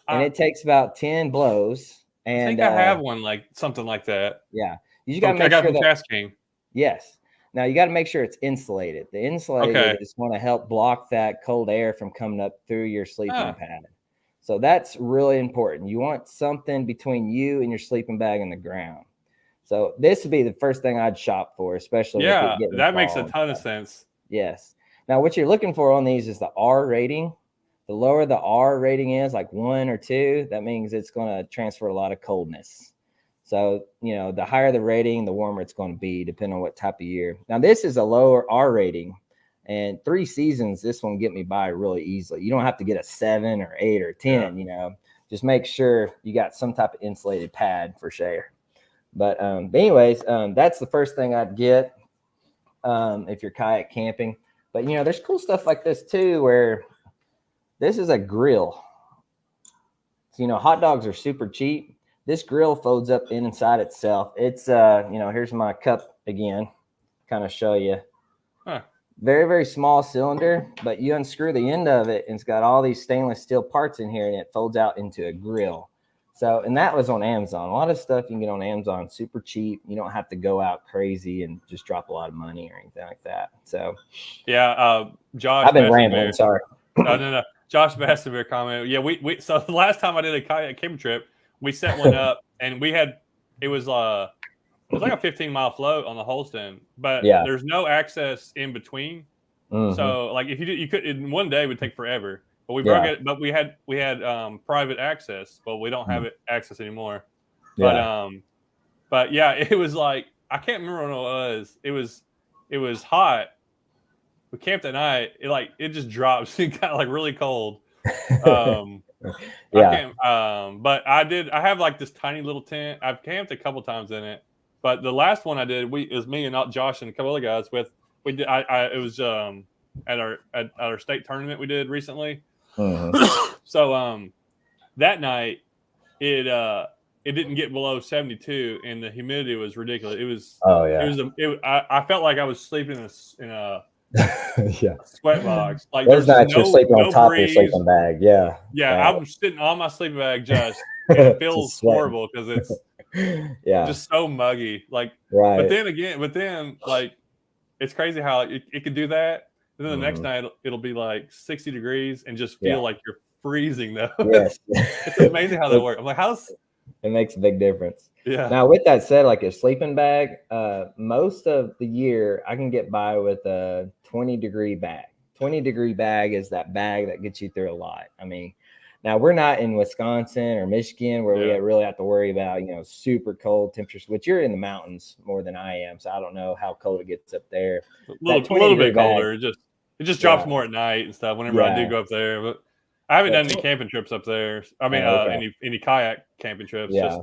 And it takes about 10 blows. And I think I have one like something like that. Yeah. You just got to make sure that Kayaking. Yes. Now you got to make sure it's insulated. The insulated is going to help block that cold air from coming up through your sleeping pad. So that's really important. You want something between you and your sleeping bag and the ground. So this would be the first thing I'd shop for, especially with it getting that makes a ton of sense. Yes. Now what you're looking for on these is the R rating. The lower the R rating is, like 1 or 2, that means it's going to transfer a lot of coldness. So, the higher the rating, the warmer it's going to be, depending on what type of year. Now, this is a lower R rating, and 3 seasons, this one get me by really easily. You don't have to get a 7 or 8 or 10, Just make sure you got some type of insulated pad for sure. But anyways, that's the first thing I'd get if you're kayak camping. But, there's cool stuff like this too, where this is a grill. So, hot dogs are super cheap. This grill folds up inside itself. It's, here's my cup again, kind of show you. Very, very small cylinder, but you unscrew the end of it and it's got all these stainless steel parts in here and it folds out into a grill. So, and that was on Amazon. A lot of stuff you can get on Amazon, super cheap. You don't have to go out crazy and just drop a lot of money or anything like that. So, Josh, I've been rambling. Sorry. No. Josh Bassenbeer commented. Yeah, so the last time I did a kayak camping trip, we set one up and it was like a 15-mile float on the Holston, but there's no access in between. Mm-hmm. So like if you could, in one day would take forever. But we broke it. But we had private access. Well, we don't have access anymore. Yeah. But yeah, it was like, I can't remember when it was. It was hot. We camped at night. It just drops. It got like really cold. But I have like this tiny little tent. I've camped a couple times in it, but the last one I did, it was me and not Josh and a couple other guys it was at our state tournament we did recently. Mm-hmm. So that night it didn't get below 72 and the humidity was ridiculous. It was I felt like I was sleeping in a Yeah. sweat box. Like Those there's just nights you're sleeping on no top of your breeze. sleeping bag. Yeah. Yeah, Right. I'm sitting on my sleeping bag and it Just feels sweating. horrible because it's Yeah. just so muggy. Like, Right. but then like it's crazy how it could do that. And then the next Mhm. night it'll be like 60 degrees and just Yeah. feel like you're freezing though. Yes. It's amazing how that works. I'm like, how's It makes a big difference. yeah. Now, with that said, like a sleeping bag, most of the year I can get by with a 20-degree bag. 20-degree bag is that bag that gets you through a lot. I mean, now we're not in Wisconsin or Michigan where we Yeah. really have to worry about, super cold temperatures, which you're in the mountains more than I am. So I don't know how cold it gets up there. A That little 20-degree bit bag, colder. It just drops yeah, more at night and stuff whenever I do yeah. go up there. But I haven't But done any camping trips up there. I mean, oh, okay. any kayak camping trips. Yeah. Just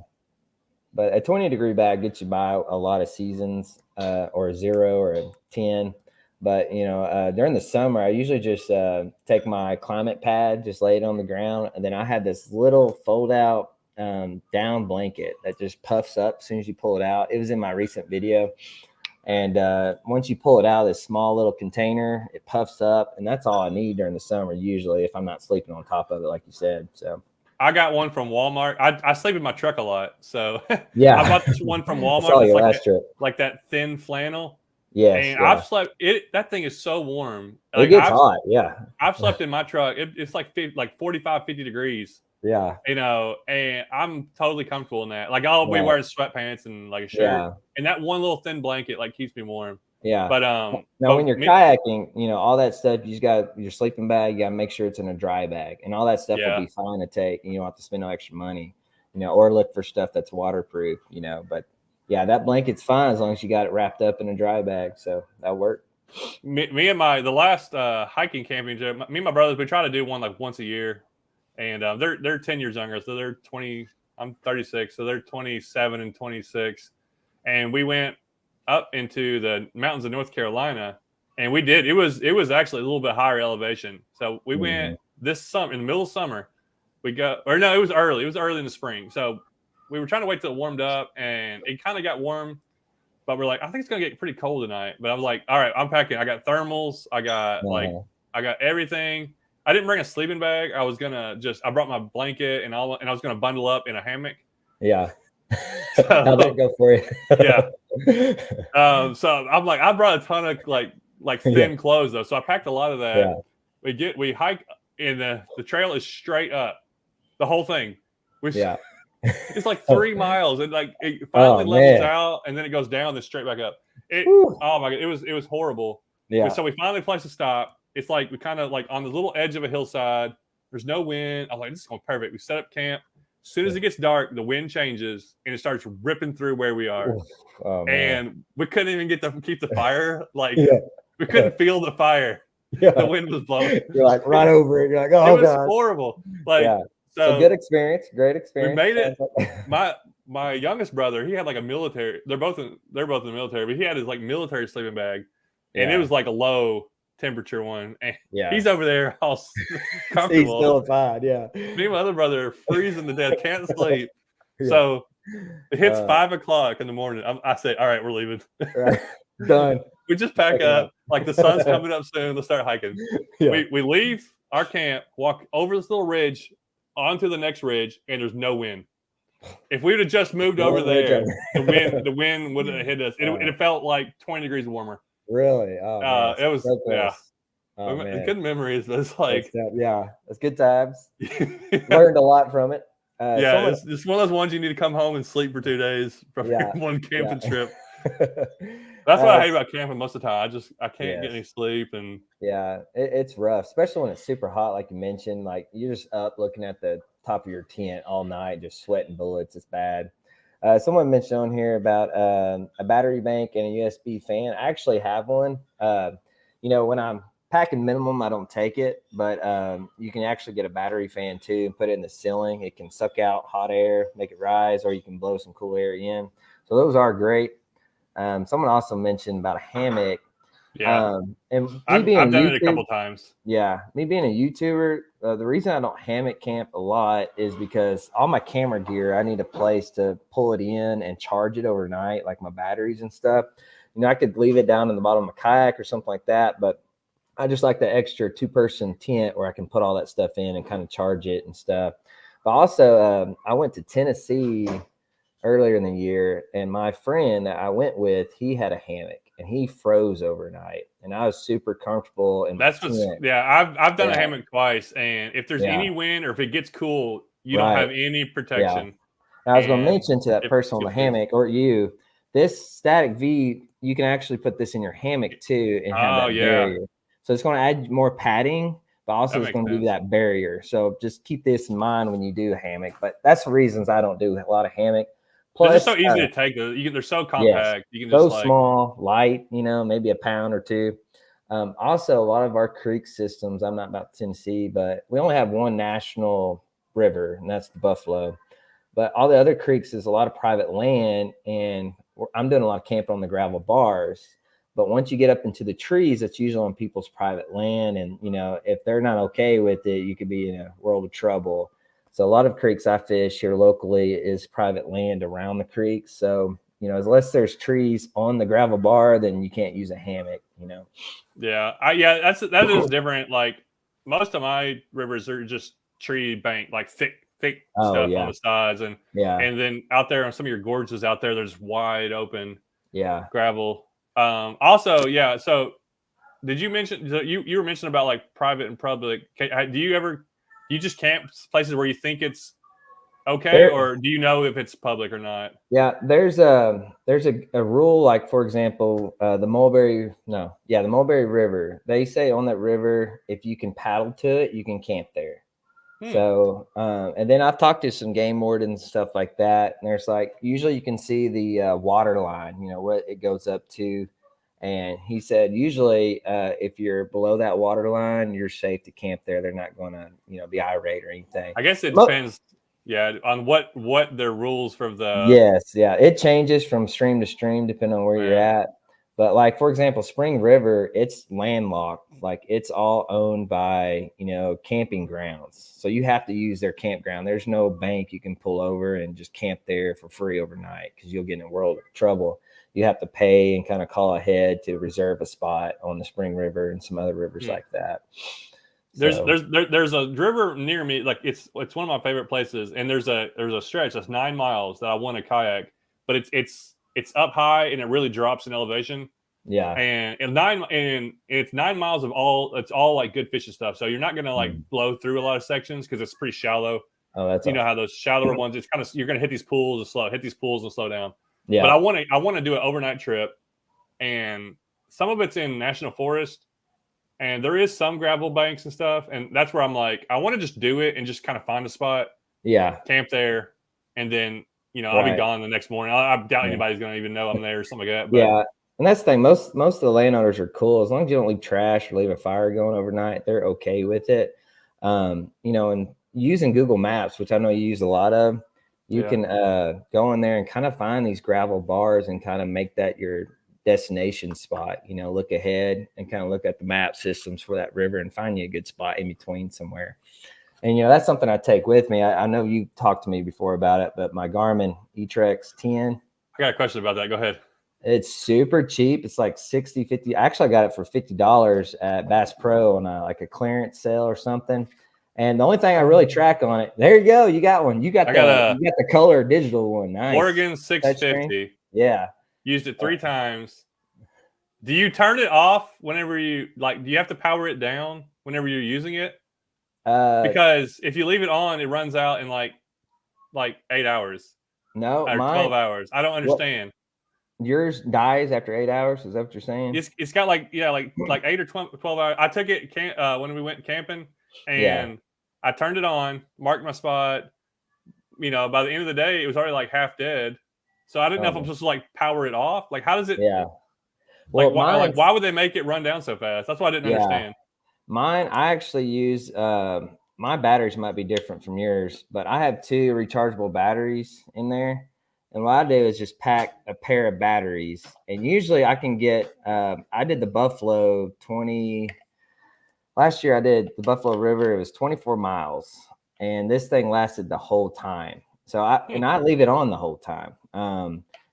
But a 20-degree bag gets you by a lot of seasons, or a 0 or a 10. But, during the summer, I usually just take my climate pad, just lay it on the ground. And then I had this little fold out down blanket that just puffs up as soon as you pull it out. It was in my recent video. And once you pull it out of this small little container, it puffs up. And that's all I need during the summer, usually, if I'm not sleeping on top of it, like you said. So. I got one from Walmart. I sleep in my truck a lot, so Yeah. I bought this one from I Walmart. saw That's your last trip. like that thin flannel, Yes. and Yeah. I've slept it. That thing is so warm. It Like gets hot. Yeah. I've slept in my truck. It's like 45, 50 degrees. Yeah. And I'm totally comfortable in that. Like I'll be Right. wearing sweatpants and like a shirt, Yeah. and that one little thin blanket like keeps me warm. Yeah. But Now, when you're kayaking, all that stuff, you just got your sleeping bag. You got to make sure it's in a dry bag, and all that stuff will be fine to take. And you don't have to spend no extra money, or look for stuff that's waterproof, But yeah, that blanket's fine as long as you got it wrapped up in a dry bag. So that'll work. Me and the last hiking camping trip, me and my brothers, we try to do one like once a year, and they're 10 years younger, so they're 20. I'm 36, so they're 27 and 26, and we went up into the mountains of North Carolina, and we did. It was actually a little bit higher elevation, so we went this summer in the middle of summer. It was early. It was early in the spring, so we were trying to wait till it warmed up, and it kind of got warm. But we're like, I think it's gonna get pretty cold tonight. But I was like, all right, I'm packing. I got thermals. I got I got everything. I didn't bring a sleeping bag. I brought my blanket and all, and I was gonna bundle up in a hammock. Yeah. How'd that go for you? Yeah. So I'm like, I brought a ton of like thin clothes though. So I packed a lot of that. Yeah. We hike, and the trail is straight up, the whole thing. It's like 3 miles, and like it finally levels out, and then it goes down, then straight back up. Oh my god, it was horrible. Yeah. So we finally placed a stop. It's like we kind of like on the little edge of a hillside. There's no wind. I'm like, this is going perfect. We set up camp. As soon as it gets dark, the wind changes and it starts ripping through where we are. Oh, and we couldn't even keep the fire. Like we couldn't feel the fire. Yeah. The wind was blowing. You're like right over it. You're like, oh, it was horrible. Like, so good experience. Great experience. We made it. My youngest brother, he had like a military. They're both in the military, but he had his like military sleeping bag, and it was like a low temperature one. And he's over there all comfortable. He's still fine. Yeah. Me and my other brother are freezing to death, can't sleep. So it hits 5 o'clock in the morning. I say, all right, we're leaving. Right. Done. We just pack up. Like the sun's coming up soon. Let's start hiking. Yeah. We leave our camp, walk over this little ridge, onto the next ridge, and there's no wind. If we would have just moved over there, the wind would have hit us. It felt like 20 degrees warmer. Really? Oh, it was so good memories, but it's like it's good times. Learned a lot from it. It's one of those ones you need to come home and sleep for 2 days from one camping trip. That's what I hate about camping most of the time. I can't get any sleep, and it's rough, especially when it's super hot, like you mentioned. Like you're just up looking at the top of your tent all night, just sweating bullets. It's bad. Someone mentioned on here about a battery bank and a USB fan. I actually have one. When I'm packing minimum, I don't take it, but you can actually get a battery fan too and put it in the ceiling. It can suck out hot air, make it rise, or you can blow some cool air in. So those are great. Someone also mentioned about a hammock. Yeah. And I've done it a couple times. Yeah. Me being a YouTuber, the reason I don't hammock camp a lot is because all my camera gear, I need a place to pull it in and charge it overnight, like my batteries and stuff. I could leave it down in the bottom of a kayak or something like that, but I just like the extra 2-person tent where I can put all that stuff in and kind of charge it and stuff. But also, I went to Tennessee earlier in the year, and my friend that I went with, he had a hammock and he froze overnight, and I was super comfortable in my tent. I've done a Yeah, hammock twice, and if there's yeah, any wind or if it gets cool, you don't right. have any Yeah. protection. And I was going to And mention to that person on the it freezes. hammock or you, this static V, you can actually put this in your hammock too and have Oh that yeah, barrier. So it's going to add more padding, but also that it's makes going to give you sense. that barrier. So just keep this in mind when you do a hammock. But that's the reasons I don't do a lot of hammock. They're just Plus, so easy to take. They're so yes, compact. You can so just like small, light, maybe a pound or two. Also, a lot of our creek systems, I'm not about Tennessee, but we only have one national river, and that's the Buffalo. But all the other creeks is a lot of private land, and I'm doing a lot of camping on the gravel bars. But once you get up into the trees, it's usually on people's private land, and if they're not okay with it, you could be in a world of trouble. So a lot of creeks I fish here locally is private land around the creek. So unless there's trees on the gravel bar, then you can't use a hammock. yeah, that is different. Like most of my rivers are just tree bank, like thick Oh stuff on yeah, the sides, and yeah, then out there on some of your gorges out there, there's wide open yeah. gravel. Also, yeah. So did you mention you were mentioning about like private and public? Do you just camp places where you think it's okay, There, or do you know if it's public or not? Yeah, there's a rule, like for example, the Mulberry River. They say on that river, if you can paddle to it, you can camp there. Hmm. So, and then I've talked to some game wardens and stuff like that, and there's like usually you can see the water line, what it goes up to, and he said usually if you're below that water line, you're safe to camp there. They're not going to be irate or anything. I guess it depends. Yeah, on what their rules for the Yes, yeah. It changes from stream to stream depending on where you're man. at. But like for example, Spring River, it's landlocked. Like it's all owned by, camping grounds. So you have to use their campground. There's no bank you can pull over and just camp there for free overnight because you'll get in a world of trouble. You have to pay and kind of call ahead to reserve a spot on the Spring River and some other rivers like that. So There's a river near me, like it's one of my favorite places, and there's a stretch that's 9 miles that I want to kayak, but it's up high and it really drops in elevation, yeah. and it's 9 miles of it's all like good fishing stuff, so you're not gonna like blow through a lot of sections because it's pretty shallow. Oh, that's You know awesome. how those shallower ones, it's kind of you're gonna hit these pools and slow down. But Yeah. I want to do an overnight trip, and some of it's in national forest. And there is some gravel banks and stuff, and that's where I'm like, I want to just do it and just kind of find a spot, Yeah. camp there, and then I'll be Right. gone the next morning. I doubt Yeah. anybody's going to even know I'm there or something like that. But Yeah, and that's the thing. Most of the landowners are cool as long as you don't leave trash or leave a fire going overnight. They're okay with it. And using Google Maps, which I know you use a lot of, you yeah, can go in there and kind of find these gravel bars and kind of make that your destination spot. Look ahead and kind of look at the map systems for that river and find you a good spot in between somewhere. And that's something I take with me. I know you talked to me before about it, but my Garmin eTrex 10. I got a question about that. Go ahead. It's super cheap. It's like 60, 50. Actually, I got it for $50 at Bass Pro on like a clearance sale or something. And the only thing I really track on it, there you go. You got one. You got the color digital one. Nice. Oregon Touchscreen. 650. Yeah. Used it 3 times. Do you turn it off whenever you like? Do you have to power it down whenever you're using it? Because if you leave it on, it runs out in like 8 hours. No, Or 12 hours. I don't understand. Yours dies after 8 hours. Is that what you're saying? It's got like 8 or 12 hours. I took it when we went camping, and I turned it on, marked my spot. By the end of the day, it was already like half dead. So I didn't know if I'm supposed to like power it off. Like, how does it? Yeah. Well, why would they make it run down so fast? That's what I didn't understand. Mine, I actually use my batteries might be different from yours, but I have 2 rechargeable batteries in there. And what I do is just pack a pair of batteries. And usually I can get, I did the Buffalo 20, last year I did the Buffalo River. It was 24 miles. And this thing lasted the whole time. So I leave it on the whole time.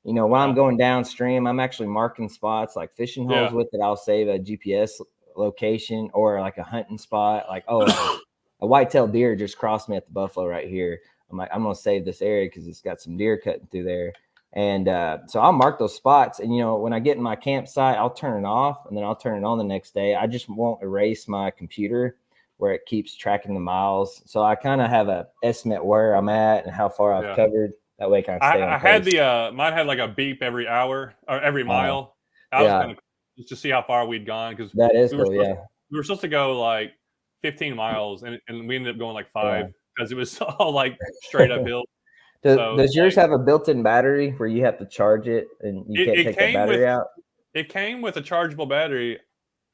you know, while I'm going downstream, I'm actually marking spots like fishing holes with it. I'll save a GPS location or like a hunting spot. Like, oh, a white-tailed deer just crossed me at the buffalo right here. I'm like, I'm going to save this area because it's got some deer cutting through there. And so I'll mark those spots. And, you know, when I get in my campsite, I'll turn it off and then I'll turn it on the next day. I just won't erase my computer where it keeps tracking the miles. So I kind of have an estimate where I'm at and how far I've covered. That way I kind of stay on I pace. had mine had like a beep every hour or every mile. I was kind of just to see how far we'd gone because that is cool. We were supposed to go like 15 miles and we ended up going like 5 because it was all like straight uphill. Does yours have a built-in battery where you have to charge it and you can't take the battery out? It came with a chargeable battery.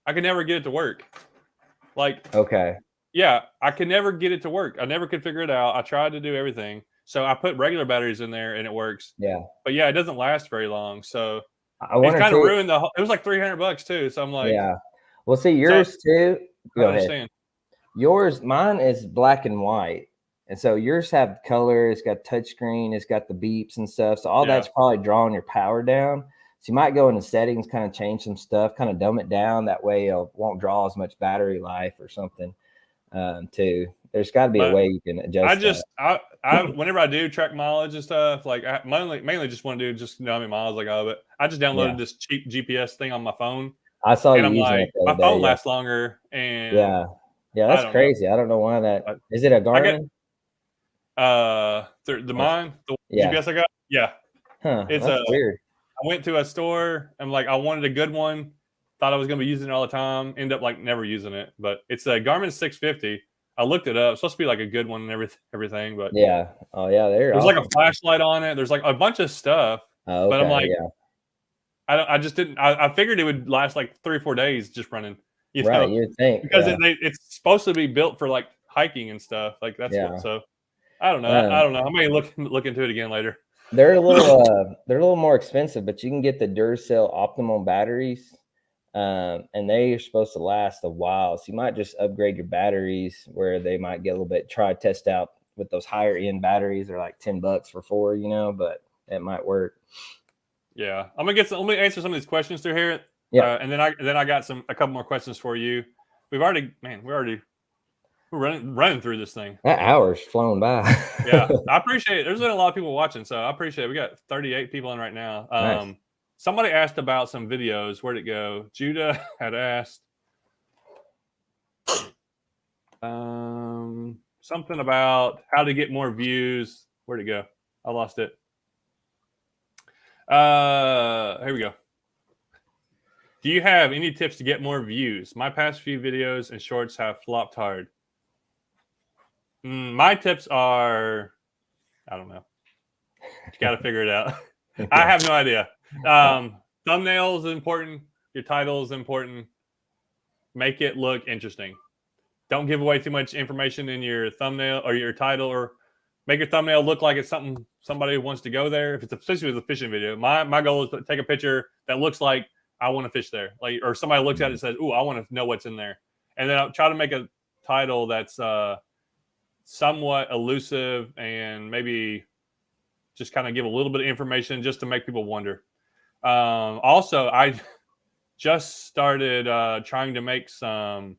I could never get it to work. Like, yeah, I could never get it to work. I never could figure it out. I tried to do everything. So I put regular batteries in there and it works. Yeah. But yeah, it doesn't last very long. So it kind of ruined it was like $300 too. So I'm like, well, see, yours too. Go ahead. Mine is black and white. And so yours have color, it's got touchscreen, it's got the beeps and stuff. So all that's probably drawing your power down. So you might go into settings, kind of change some stuff, kind of dumb it down. That way it won't draw as much battery life or something too. There's got to be a way you can adjust. I whenever I do track mileage and stuff, like I mainly just want to do just know how many miles I go. But I just downloaded this cheap GPS thing on my phone. I saw you using it the other my phone lasts longer. And that's crazy. I don't know why that is. It a Garmin? The GPS I got. Yeah, it's weird. I went to a store and like I wanted a good one. Thought I was going to be using it all the time. Ended up like never using it. But it's a Garmin 650. I looked it up. It's supposed to be like a good one and everything. But there's like a flashlight on it. There's like a bunch of stuff. But I'm like, I just didn't. I figured it would last like 3 or 4 days just running. You know? You'd think because it's supposed to be built for like hiking and stuff. Like that's what. So I don't know. I don't know. I may look into it again later. They're a little more expensive, but you can get the Duracell Optimum batteries, and they are supposed to last a while. So you might just upgrade your batteries where they might get a little bit. Test out with those higher end batteries. They're like $10 for 4, you know, but it might work. Yeah, let me answer some of these questions through here. Yeah, and then I got a couple more questions for you. We're running through this thing. That hour's flown by. Yeah, I appreciate it. There's been a lot of people watching, so I appreciate it. We got 38 people in right now. Nice. Somebody asked about some videos. Where'd it go? Judah had asked something about how to get more views. Where'd it go? I lost it. Here we go. Do you have any tips to get more views? My past few videos and shorts have flopped hard. My tips are, I don't know. You got to figure it out. I have no idea. Thumbnail is important. Your title is important. Make it look interesting. Don't give away too much information in your thumbnail or your title, or make your thumbnail look like it's something somebody wants to go there. If it's especially with a fishing video, my goal is to take a picture that looks like I want to fish there, like, or somebody looks at it and says, "Ooh, I want to know what's in there," and then I'll try to make a title that's somewhat elusive and maybe just kind of give a little bit of information just to make people wonder. Also, I just started trying to make some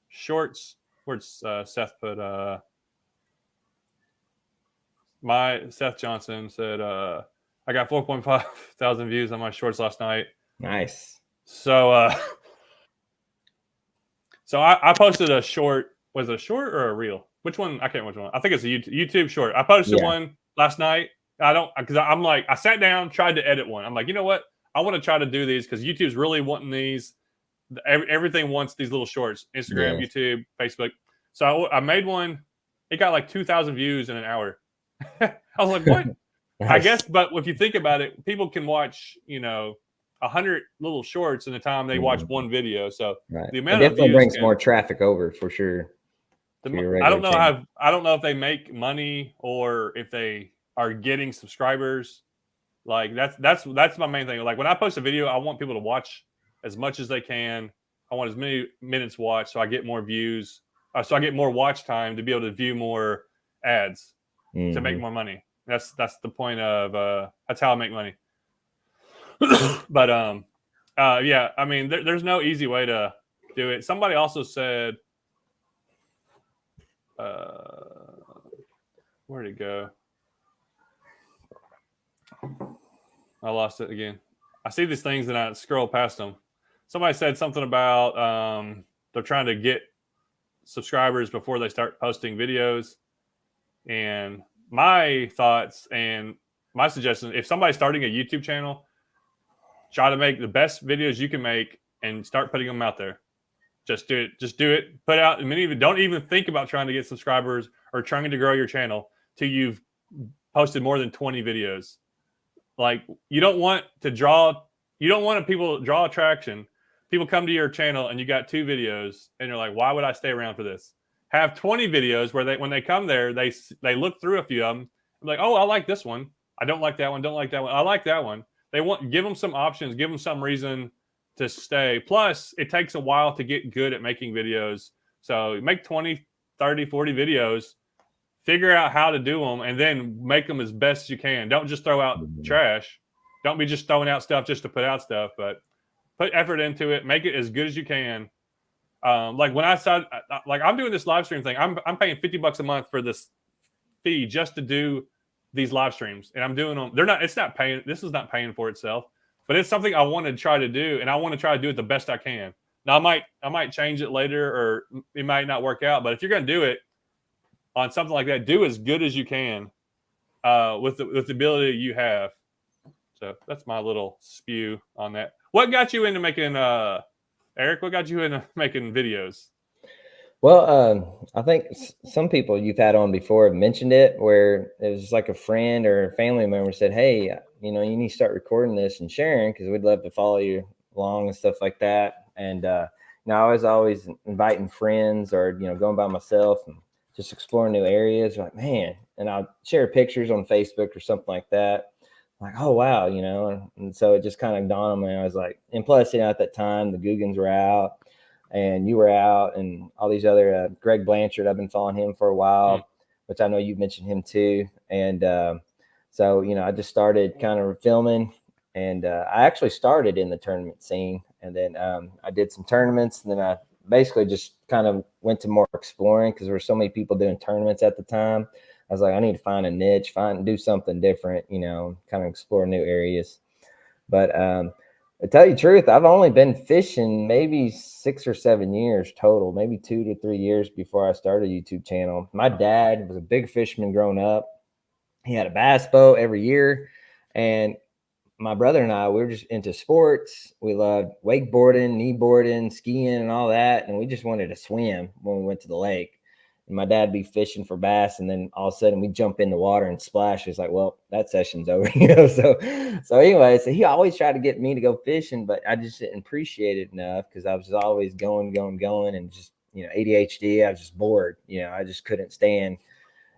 shorts. Where's Seth put? Seth Johnson said, I got 4.5 thousand views on my shorts last night. Nice. So, I posted a short. Was it a short or a reel? Which one? I can't remember which one. I think it's a YouTube short. I posted one last night. I sat down, tried to edit one. I'm like, you know what? I want to try to do these because YouTube's really wanting these. Everything wants these little shorts. Instagram, YouTube, Facebook. So I made one. It got like 2,000 views in an hour. I was like, what? Nice. I guess, but if you think about it, people can watch, 100 little shorts in the time they watch one video. So the amount it definitely brings more traffic over for sure. I don't know if they make money or if they are getting subscribers. Like that's my main thing. Like when I post a video, I want people to watch as much as they can. I want as many minutes watched so I get more views. So I get more watch time to be able to view more ads to make more money. That's the point of that's how I make money. But yeah, I mean, there's no easy way to do it. Somebody also said, where'd it go? I lost it again. I see these things and I scroll past them. Somebody said something about they're trying to get subscribers before they start posting videos. And my thoughts and my suggestion, if somebody's starting a YouTube channel, try to make the best videos you can make and start putting them out there. Just do it. Just do it. Put out many of you. Don't even think about trying to get subscribers or trying to grow your channel till you've posted more than 20 videos. Like, you don't want people to draw attraction. People come to your channel and you got 2 videos and you're like, why would I stay around for this? Have 20 videos where when they come there, they look through a few of them. Like, oh, I like this one. I don't like that one. Don't like that one. I like that one. Give them some options, give them some reason to stay. Plus, it takes a while to get good at making videos. So make 20, 30, 40 videos, figure out how to do them, and then make them as best as you can. Don't just throw out trash. Don't be just throwing out stuff just to put out stuff, but put effort into it. Make it as good as you can. Like when I started, like I'm doing this live stream thing, I'm paying $50 a month for this fee just to do these live streams, and I'm doing them. This is not paying for itself, but it's something I want to try to do, and I want to try to do it the best I can. Now I might change it later, or it might not work out. But if you're going to do it on something like that, do as good as you can with the ability you have. So that's my little spew on that. What got you into making Eric? What got you into making videos? Well, I think some people you've had on before have mentioned it, where it was like a friend or a family member said, hey, you need to start recording this and sharing because we'd love to follow you along and stuff like that. And I was always inviting friends or, going by myself and just exploring new areas. Like, man, and I'll share pictures on Facebook or something like that. Like, oh, wow, and so it just kind of dawned on me. I was like, and plus, at that time, the Googans were out. And you were out, and all these other Greg Blanchard. I've been following him for a while, which I know you've mentioned him too. And so I just started kind of filming, and I actually started in the tournament scene, and then I did some tournaments, and then I basically just kind of went to more exploring because there were so many people doing tournaments at the time. I was like, I need to find a niche, do something different, kind of explore new areas. But to tell you the truth, I've only been fishing maybe 6 or 7 years total, maybe 2 to 3 years before I started a YouTube channel. My dad was a big fisherman growing up. He had a bass boat every year. And my brother and I, we were just into sports. We loved wakeboarding, kneeboarding, skiing, and all that. And we just wanted to swim when we went to the lake. And my dad be fishing for bass, and then all of a sudden we jump in the water and splash. It's like, well, that session's over, So anyway, so he always tried to get me to go fishing, but I just didn't appreciate it enough because I was always going, and just ADHD. I was just bored. I just couldn't stand.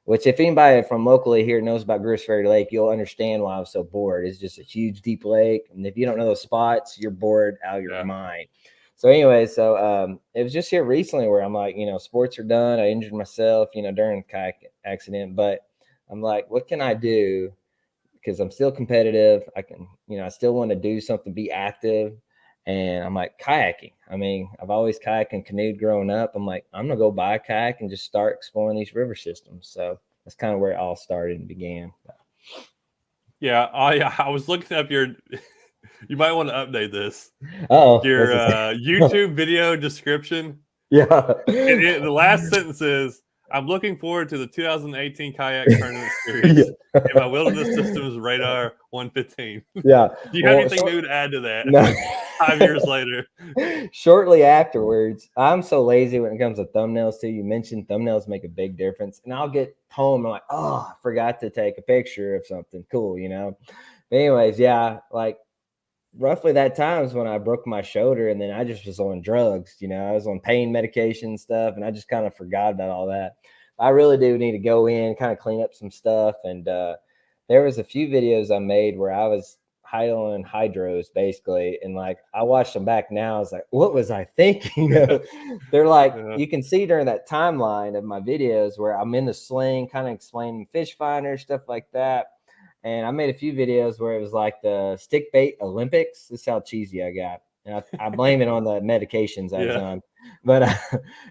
Which, if anybody from locally here knows about Grosse Ferry Lake, you'll understand why I was so bored. It's just a huge, deep lake, and if you don't know those spots, you're bored out of your mind. So anyway, it was just here recently where I'm like, sports are done. I injured myself, during a kayak accident, but I'm like, what can I do? Because I'm still competitive. I can, I still want to do something, be active. And I'm like, kayaking. I mean, I've always kayaked and canoed growing up. I'm like, I'm going to go buy a kayak and just start exploring these river systems. So that's kind of where it all started and began. Yeah, I was looking up your... You might want to update this. Oh, your YouTube video description. Yeah. The last sentence is, I'm looking forward to the 2018 Kayak Tournament Series in my Wilderness Systems Radar 115. Yeah. Do you have anything new to add to that? No. 5 years later. Shortly afterwards, I'm so lazy when it comes to thumbnails too. You mentioned thumbnails make a big difference. And I'll get home and I'm like, oh, I forgot to take a picture of something cool, But anyways, yeah, like roughly that time is when I broke my shoulder, and then I just was on drugs, I was on pain medication and stuff, and I just kind of forgot about all that. I really do need to go in, kind of clean up some stuff. And there was a few videos I made where I was hydroing hydros basically, and like I watched them back now. I was like, what was I thinking? They're like, you can see during that timeline of my videos where I'm in the sling, kind of explaining fish finder, stuff like that. And I made a few videos where it was like the stick bait Olympics. This is how cheesy I got. And I blame it on the medications I was on. But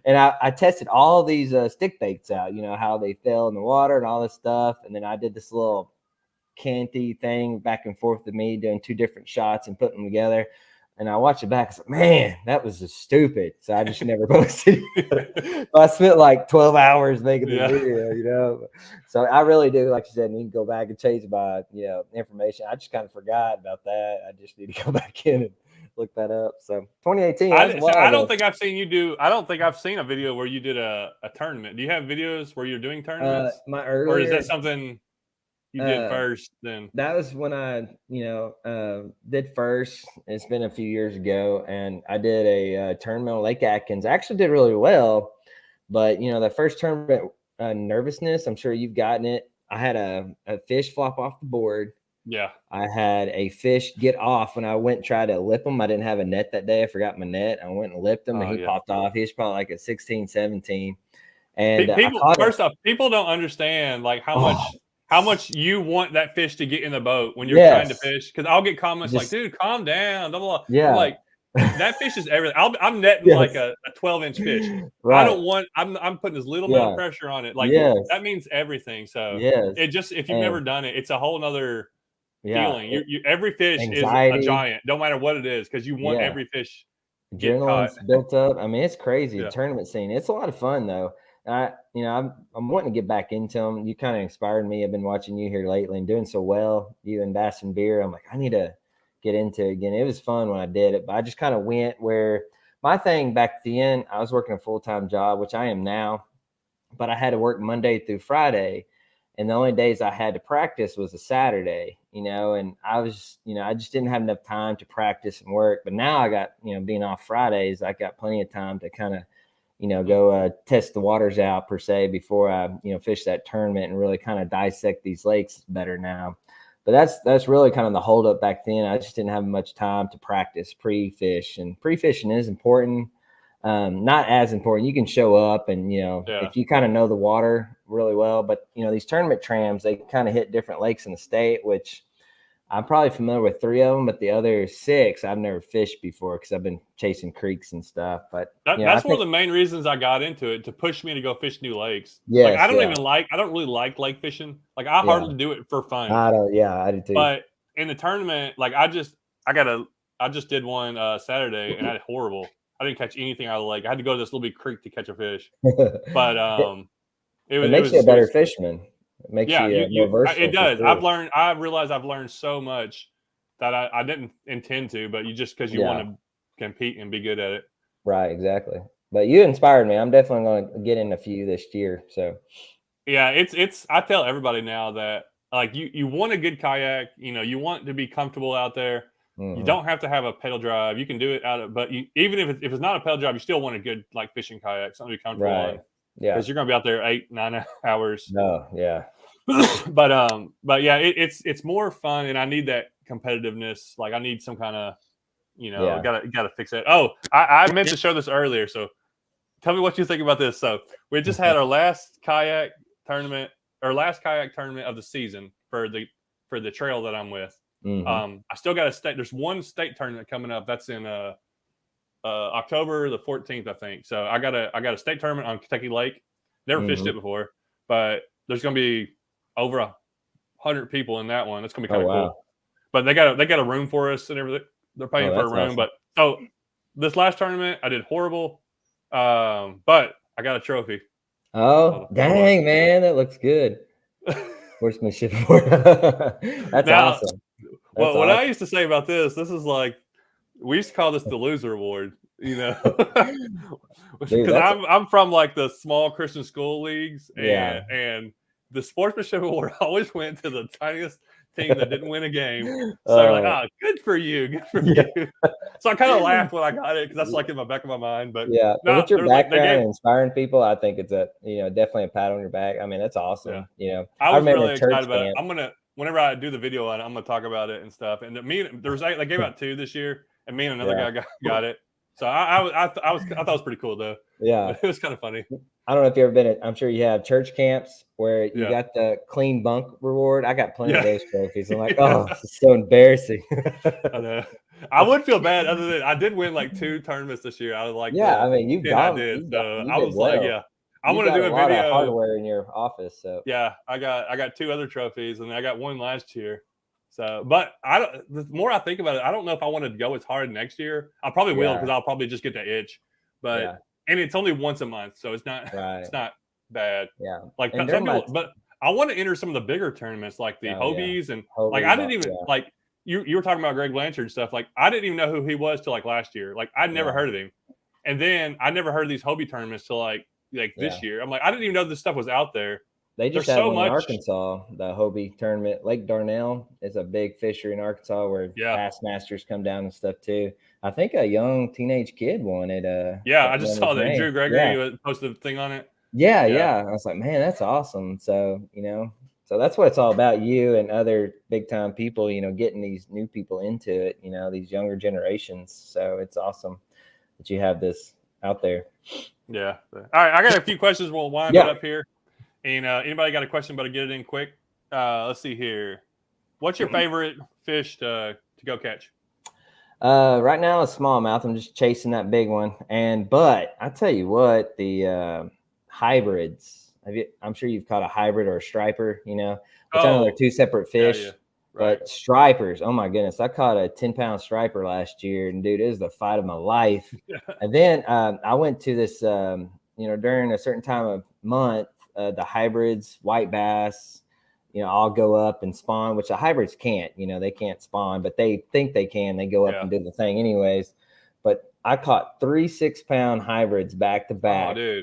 and I tested all these stick baits out, you know, how they fell in the water and all this stuff. And then I did this little canty thing back and forth with me doing 2 different shots and putting them together. And I watched it back. I said, man, that was just stupid. So I just never posted it. I spent like 12 hours making the video, you know. So I really do, like you said, need to go back and change my, you know, information. I just kind of forgot about that. I just need to go back in and look that up. So 2018. I don't think I've seen you do. I don't think I've seen a video where you did a tournament. Do you have videos where you're doing tournaments? My earlier, or is that something you did first? Then that was when I, you know, did first. It's been a few years ago, and I did a tournament on Lake Atkins. I actually did really well, but you know, the first tournament nervousness. I'm sure you've gotten it. I had a fish flop off the board. Yeah. I had a fish get off when I went and tried to lip him. I didn't have a net that day. I forgot my net. I went and lipped him, and he popped off. He was probably like a 16, 17. And people, first off, people don't understand like how much you want that fish to get in the boat when you're trying to fish. Because I'll get comments like, "Dude, calm down." Blah, blah, blah. Yeah. I'm like, that fish is everything. I'm netting like a 12-inch fish. Right. I don't want. I'm putting as little amount of pressure on it. Like that means everything. So it just, if you've never done it, it's a whole nother feeling. You every fish anxiety. Is a giant, no matter what it is, because you want every fish get caught. Adrenaline's built up. I mean, it's crazy. The tournament scene. It's a lot of fun though. I'm wanting to get back into them. You kind of inspired me. I've been watching you here lately and doing so well. You and Bass and Beer. I'm like, I need to get into it again. It was fun when I did it, but I just kind of went where my thing back then. I was working a full-time job, which I am now, but I had to work Monday through Friday. And the only days I had to practice was a Saturday, you know, and I was, you know, I just didn't have enough time to practice and work. But now I got, you know, being off Fridays, I got plenty of time to kind of, you know, go test the waters out per se before I, you know, fish that tournament and really kind of dissect these lakes better now. But that's really kind of the holdup back then. I just didn't have much time to practice pre-fish, and pre-fishing is important. Not as important. You can show up and, you know, if you kind of know the water really well, but you know, these tournament trams, they kind of hit different lakes in the state, which I'm probably familiar with 3 of them, but the other 6 I've never fished before because I've been chasing creeks and stuff. But that's one of the main reasons I got into it, to push me to go fish new lakes. Yes, like I don't really like lake fishing. Like I hardly do it for fun. I do too. But in the tournament, like I just did one Saturday, and I had horrible. I didn't catch anything out of the lake. I had to go to this little big creek to catch a fish. But it makes you a better fisherman. It makes you more versatile. It does. I realized I've learned so much that I didn't intend to, but you just, because you want to compete and be good at it. Right, exactly. But you inspired me. I'm definitely going to get in a few this year. So yeah, it's I tell everybody now that like you want a good kayak, you know, you want to be comfortable out there. You don't have to have a pedal drive. You can do it but even if it's not a pedal drive, you still want a good like fishing kayak, something to be comfortable on. Yeah, because you're gonna be out there 8-9 hours. No, yeah. but yeah, it's more fun, and I need that competitiveness. Like I need some kind of, you know, gotta fix it. Oh, I meant to show this earlier, so tell me what you think about this. So we just had our last kayak tournament of the season for the trail that I'm with. I still got a state. There's one state tournament coming up. That's in October the 14th, I think. So I got a state tournament on Kentucky Lake. Never fished it before, but there's going to be over 100 people in that one. That's going to be kind of cool. But they got a room for us and everything. They're paying for a room. Awesome. But so this last tournament, I did horrible, but I got a trophy. Oh, dang, man, that looks good. Horsemanship award. That's awesome. Well, what I used to say about this is like, we used to call this the loser award, you know, because I'm from like the small Christian school leagues, and the sportsmanship award always went to the tiniest team that didn't win a game. So they're like, good for you. So I kind of laughed when I got it, because that's like in the back of my mind. But with your background and inspiring people, I think it's definitely a pat on your back. I mean, that's awesome. Yeah. You know, I was really excited about it. Whenever I do the video on it, I'm gonna talk about it and stuff. And they gave out 2 this year, and me and another guy got it. So I thought it was pretty cool though. Yeah. It was kind of funny. I don't know if you've ever been at, I'm sure you have, church camps where you Yeah. got the clean bunk reward. I got plenty of Yeah. those trophies. I'm like, oh, this is so embarrassing. I know. I would feel bad other than I did win like 2 tournaments this year. I was like Yeah, I the mean, 10 I did. So you I did was like, well. yeah, I You want to got do a a lot of video. hardware in your office. So Yeah, I got 2 other trophies and I got 1 last year. So, but I don't. The more I think about it, I don't know if I want to go as hard next year. I probably will because I'll probably just get the itch. But and it's only once a month, so it's not it's not bad. Yeah, Like and some people, but I want to enter some of the bigger tournaments like the Hobies and like I didn't even like you were talking about Greg Blanchard and stuff. Like I didn't even know who he was till like last year. Like I'd never heard of him, and then I never heard of these Hobie tournaments till like this year. I'm like I didn't even know this stuff was out there. They just have one in Arkansas, the Hobie tournament. Lake Darnell is a big fishery in Arkansas where Bassmasters come down and stuff too. I think a young teenage kid won it. I just saw that Drew Gregory posted a thing on it. Yeah. I was like, man, that's awesome. So, so that's what it's all about, you and other big time people, getting these new people into it, these younger generations. So it's awesome that you have this out there. Yeah. All right. I got a few questions. We'll wind it up here. And anybody got a question, but get it in quick. Let's see here. What's your favorite fish to go catch? Right now, a smallmouth. I'm just chasing that big one. But I tell you what, the hybrids. I'm sure you've caught a hybrid or a striper. Which I know they're 2 separate fish. Yeah. Right. But stripers, oh my goodness! I caught a 10-pound striper last year, and dude, it was the fight of my life. And then I went to this, during a certain time of month. The hybrids, white bass, all go up and spawn, which the hybrids can't, they can't spawn, but they think they can. They go up and do the thing anyways. But I caught 3 6-pound hybrids back to back. Oh,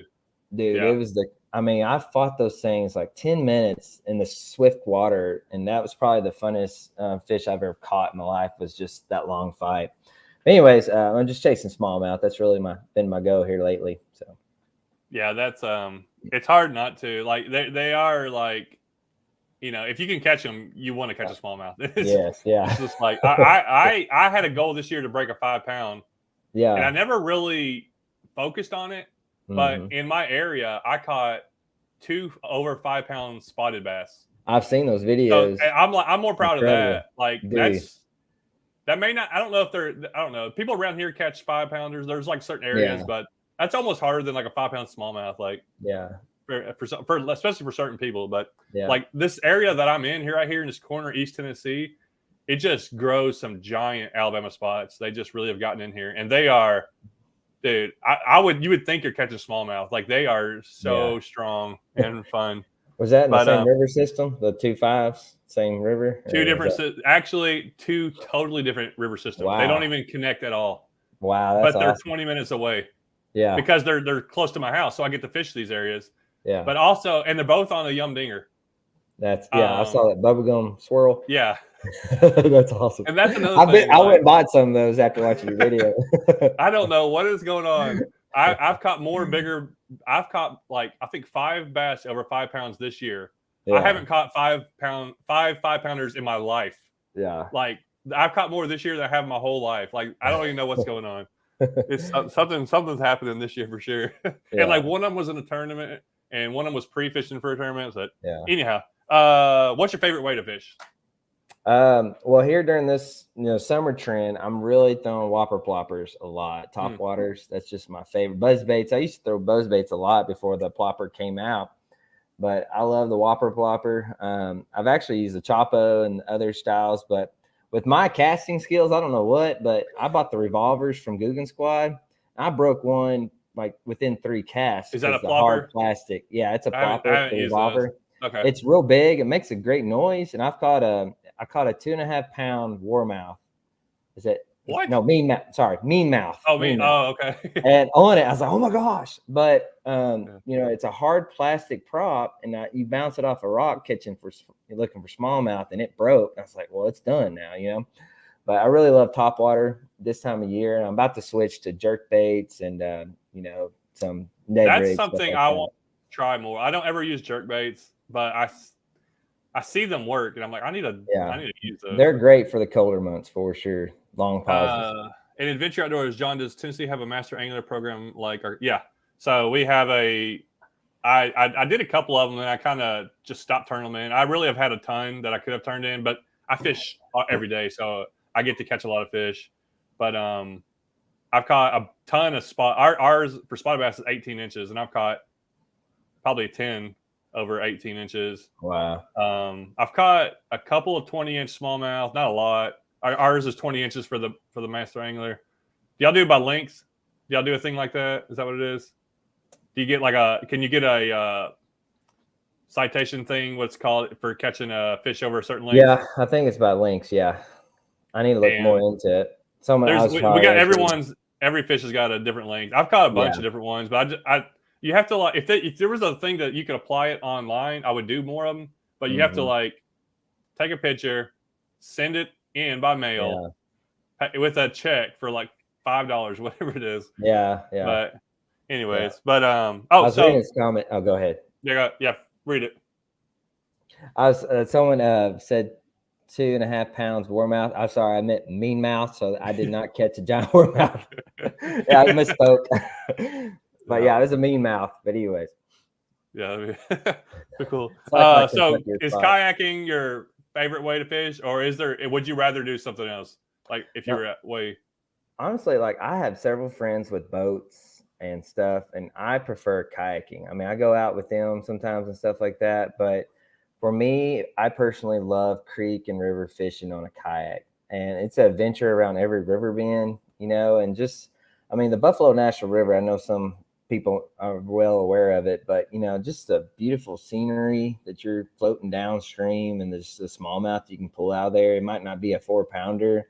dude, it was I fought those things like 10 minutes in the swift water. And that was probably the funnest fish I've ever caught in my life, was just that long fight. But anyways, I'm just chasing smallmouth. That's really been my go here lately. So. Yeah, that's it's hard not to. Like they are like, if you can catch them, you want to catch a smallmouth. It's just like I had a goal this year to break a 5-pound. Yeah. And I never really focused on it, but in my area, I caught 2 over 5-pound spotted bass. I've seen those videos. So, I'm more proud of that. Like that may not. I don't know if I don't know. People around here catch 5-pounders. There's like certain areas, but. That's almost harder than like a 5-pound smallmouth, like for especially for certain people. But like this area that I'm in here, right here in this corner, East Tennessee, it just grows some giant Alabama spots. They just really have gotten in here, and they are, dude. You would think you're catching smallmouth, like they are so strong and fun. Was that in the same river system? The 2 5s, same river? 2 different, actually 2 totally different river systems. Wow. They don't even connect at all. Wow, but they're 20 minutes away. Yeah, because they're close to my house, so I get to fish these areas. Yeah, but also, and they're both on a Yum Dinger. That's I saw that bubblegum swirl. Yeah, that's awesome. And that's another thing. I went and bought some of those after watching your video. I don't know what is going on. I've caught bigger. I've caught like I think 5 bass over 5 pounds this year. Yeah. I haven't caught 5-pounders in my life. Yeah, like I've caught more this year than I have my whole life. Like I don't even know what's going on. It's something's happening this year for sure. And like one of them was in a tournament and one of them was pre-fishing for a tournament. So anyhow, what's your favorite way to fish? Well, here during this summer trend, I'm really throwing whopper ploppers a lot. Top waters, that's just my favorite. Buzz baits, I used to throw buzz baits a lot before the plopper came out, but I love the whopper plopper. I've actually used the Chapo and other styles, but with my casting skills, I don't know what, but I bought the revolvers from Guggen Squad. I broke one like within 3 casts. Is that a plopper? Hard plastic. Yeah, it's a plopper. The revolver. Okay. It's real big. It makes a great noise. And I caught a 2.5-pound warmouth. Is it? What? No, mean mouth. Sorry, mean mouth. Oh, mean. Oh, okay. And on it, I was like, oh my gosh. But it's a hard plastic prop, and you bounce it off a rock, looking for smallmouth, and it broke. I was like, well, it's done now, But I really love topwater this time of year, and I'm about to switch to jerk baits and some Ned That's rigs, something like I want to try more. I don't ever use jerk baits, but I see them work, and I'm like, I need to use those. They're great for the colder months for sure. Long pauses. in Adventure Outdoors, John, does Tennessee have a master angler program yeah. So we have I did a couple of them and I kind of just stopped turning them in. I really have had a ton that I could have turned in, but I fish every day, so I get to catch a lot of fish. But I've caught a ton of ours for spotted bass is 18 inches, and I've caught probably 10 over 18 inches. Wow. I've caught a couple of 20-inch smallmouth, not a lot. Ours is 20 inches for the master angler. Do y'all do it by length? Do y'all do a thing like that? Is that what it is? Do you get can you get a citation thing, what's called, for catching a fish over a certain length? Yeah, I think it's by lengths. Yeah. I need to look more into it. We got every fish has got a different length. I've caught a bunch of different ones, but you have to if there was a thing that you could apply it online, I would do more of them. But you have to take a picture, send it in by mail with a check for $5, whatever it is. Yeah. But anyways, reading this comment. Oh, go ahead. Yeah, read it. Someone said 2.5 pounds warmouth. I'm sorry, I meant mean mouth, so I did not catch a giant warmouth. Yeah, I misspoke. But yeah, it was a mean mouth. But anyways. Yeah, cool. So is kayaking your favorite way to fish, or would you rather do something else? Like if you were at way. Honestly, I have several friends with boats and stuff, and I prefer kayaking. I mean, I go out with them sometimes and stuff like that, but for me, I personally love creek and river fishing on a kayak, and it's an adventure around every river bend, and the Buffalo National River, I know some people are well aware of it, but just the beautiful scenery that you're floating downstream, and there's the smallmouth you can pull out of there. It might not be a 4-pounder,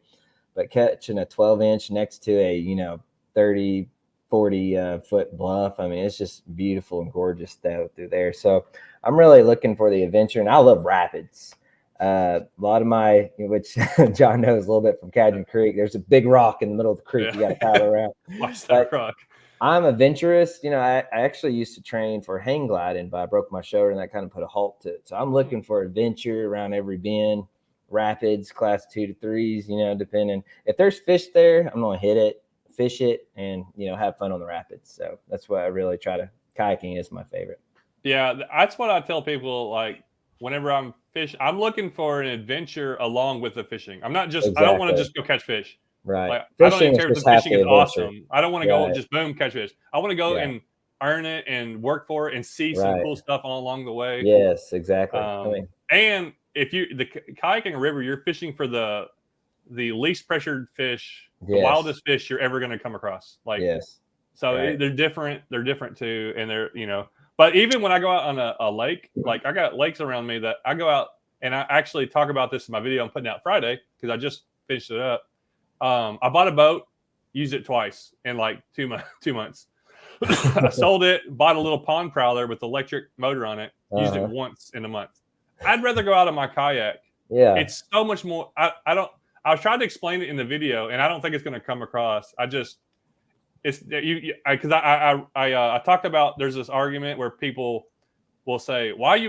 but catching a 12-inch next to a 30, 40 foot bluff, I mean, it's just beautiful and gorgeous through there. So I'm really looking for the adventure, and I love rapids. A lot of which John knows a little bit from Cadron Creek, there's a big rock in the middle of the creek you got to paddle around. Watch that rock. I'm adventurous. I actually used to train for hang gliding, but I broke my shoulder and that kind of put a halt to it. So I'm looking for adventure around every bend, rapids, class 2 to 3s, depending. If there's fish there, I'm going to hit it, fish it, and, have fun on the rapids. So that's what I really try to. Kayaking is my favorite. Yeah, that's what I tell people. Whenever I'm fishing, I'm looking for an adventure along with the fishing. I'm not just. Exactly. I don't want to just go catch fish. Right. I don't even care if the fishing is awesome. I don't want to go just boom catch fish. I want to go and earn it and work for it and see some cool stuff along the way. Yes, exactly. And if the kayaking river, you're fishing for the least pressured fish, the wildest fish you're ever going to come across. So they're different. They're different too, and they're But even when I go out on a lake, I got lakes around me that I go out, and I actually talk about this in my video I'm putting out Friday because I just finished it up. I bought a boat, used it twice in 2 months. I sold it, bought a little pond prowler with electric motor on it, used it once in a month. I'd rather go out on my kayak. Yeah, it's so much more. I was trying to explain it in the video, and I don't think it's going to come across. It's because I talked about, there's this argument where people will say, why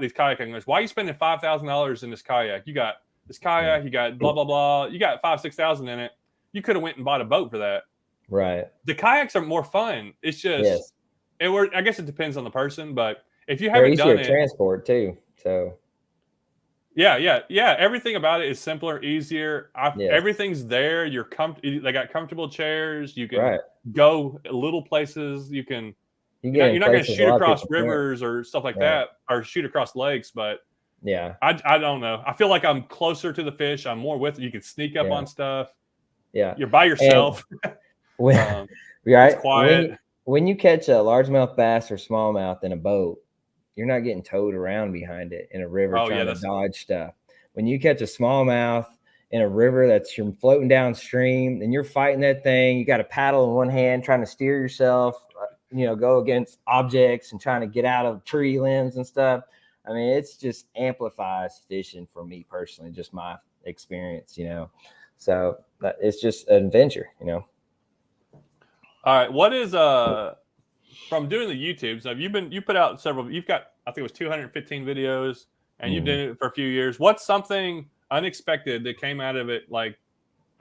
these kayak anglers, why are you spending $5,000 in this kayak? You got this kayak, you got blah blah blah, you got $5,000-6,000 in it. You could have went and bought a boat for that. Right. The kayaks are more fun. It's just I guess it depends on the person, but if you haven't done it, transport too. So yeah. Everything about it is simpler, easier. Everything's there. They got comfortable chairs. You can go little places. You're not going to shoot across rivers or stuff like that, or shoot across lakes. But I don't know. I feel like I'm closer to the fish. I'm more with it. You can sneak up on stuff. Yeah, you're by yourself. It's quiet. When you catch a largemouth bass or smallmouth in a boat, you're not getting towed around behind it in a river trying to dodge stuff. When you catch a smallmouth in a river you're floating downstream and you're fighting that thing, you got a paddle in one hand trying to steer yourself, go against objects and trying to get out of tree limbs and stuff. I mean, it's just amplifies fishing for me personally, just my experience, So it's just an adventure, All right. What is from doing the YouTube stuff? You put out several. You've got, I think it was 215 videos, and you've done it for a few years. What's something unexpected that came out of it,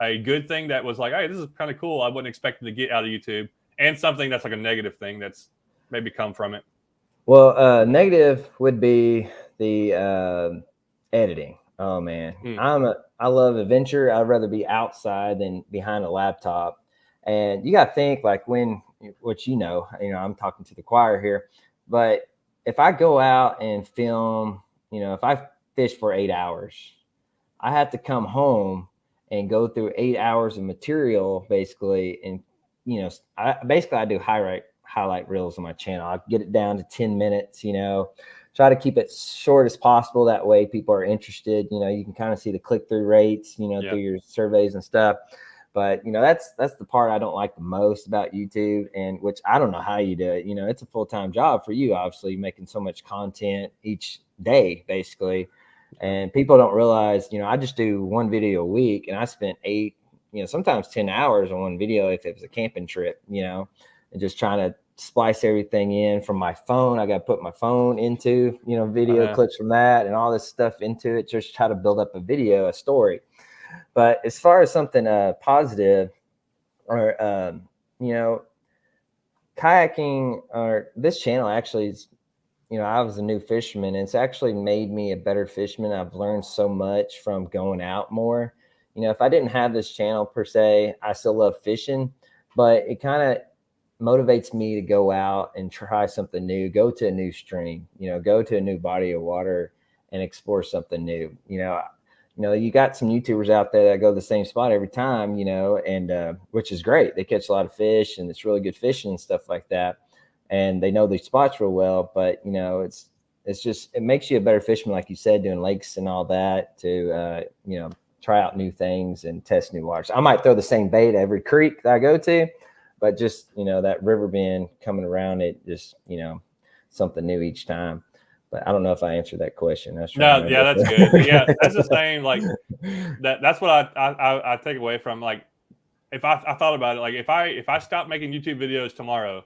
a good thing that was like, hey, this is kind of cool. I wasn't expecting to get out of YouTube, and something that's like a negative thing that's maybe come from it? Well, negative would be the editing. Oh man, I love adventure. I'd rather be outside than behind a laptop. And you got to think like which I'm talking to the choir here, but if I go out and film, if I fish for 8 hours, I have to come home and go through 8 hours of material basically, and I do highlight reels on my channel. I get it down to 10 minutes, try to keep it short as possible. That way people are interested. You can kind of see the click-through rates, through your surveys and stuff. But, that's the part I don't like the most about YouTube, and which I don't know how you do it. It's a full-time job for you, obviously, making so much content each day, basically. And people don't realize, I just do one video a week, and I spent 8, sometimes 10 hours on one video if it was a camping trip, and just trying to splice everything in from my phone. I got to put my phone into, video clips from that and all this stuff into it, just try to build up a story. But as far as something positive, or, kayaking, or this channel actually is, I was a new fisherman, and it's actually made me a better fisherman. I've learned so much from going out more. If I didn't have this channel per se, I still love fishing, but it kind of motivates me to go out and try something new, go to a new stream, go to a new body of water and explore something new. You got some YouTubers out there that go to the same spot every time, and which is great. They catch a lot of fish, and it's really good fishing and stuff like that. And they know these spots real well, but it's just, it makes you a better fisherman, like you said, doing lakes and all that, to try out new things and test new waters. I might throw the same bait every creek that I go to, but just, that river bend coming around it, just, something new each time. But I don't know if I answered that question. That's good. Yeah, that's the same. Like that's what I take away from. Like, if I thought about it, like if I stopped making YouTube videos tomorrow,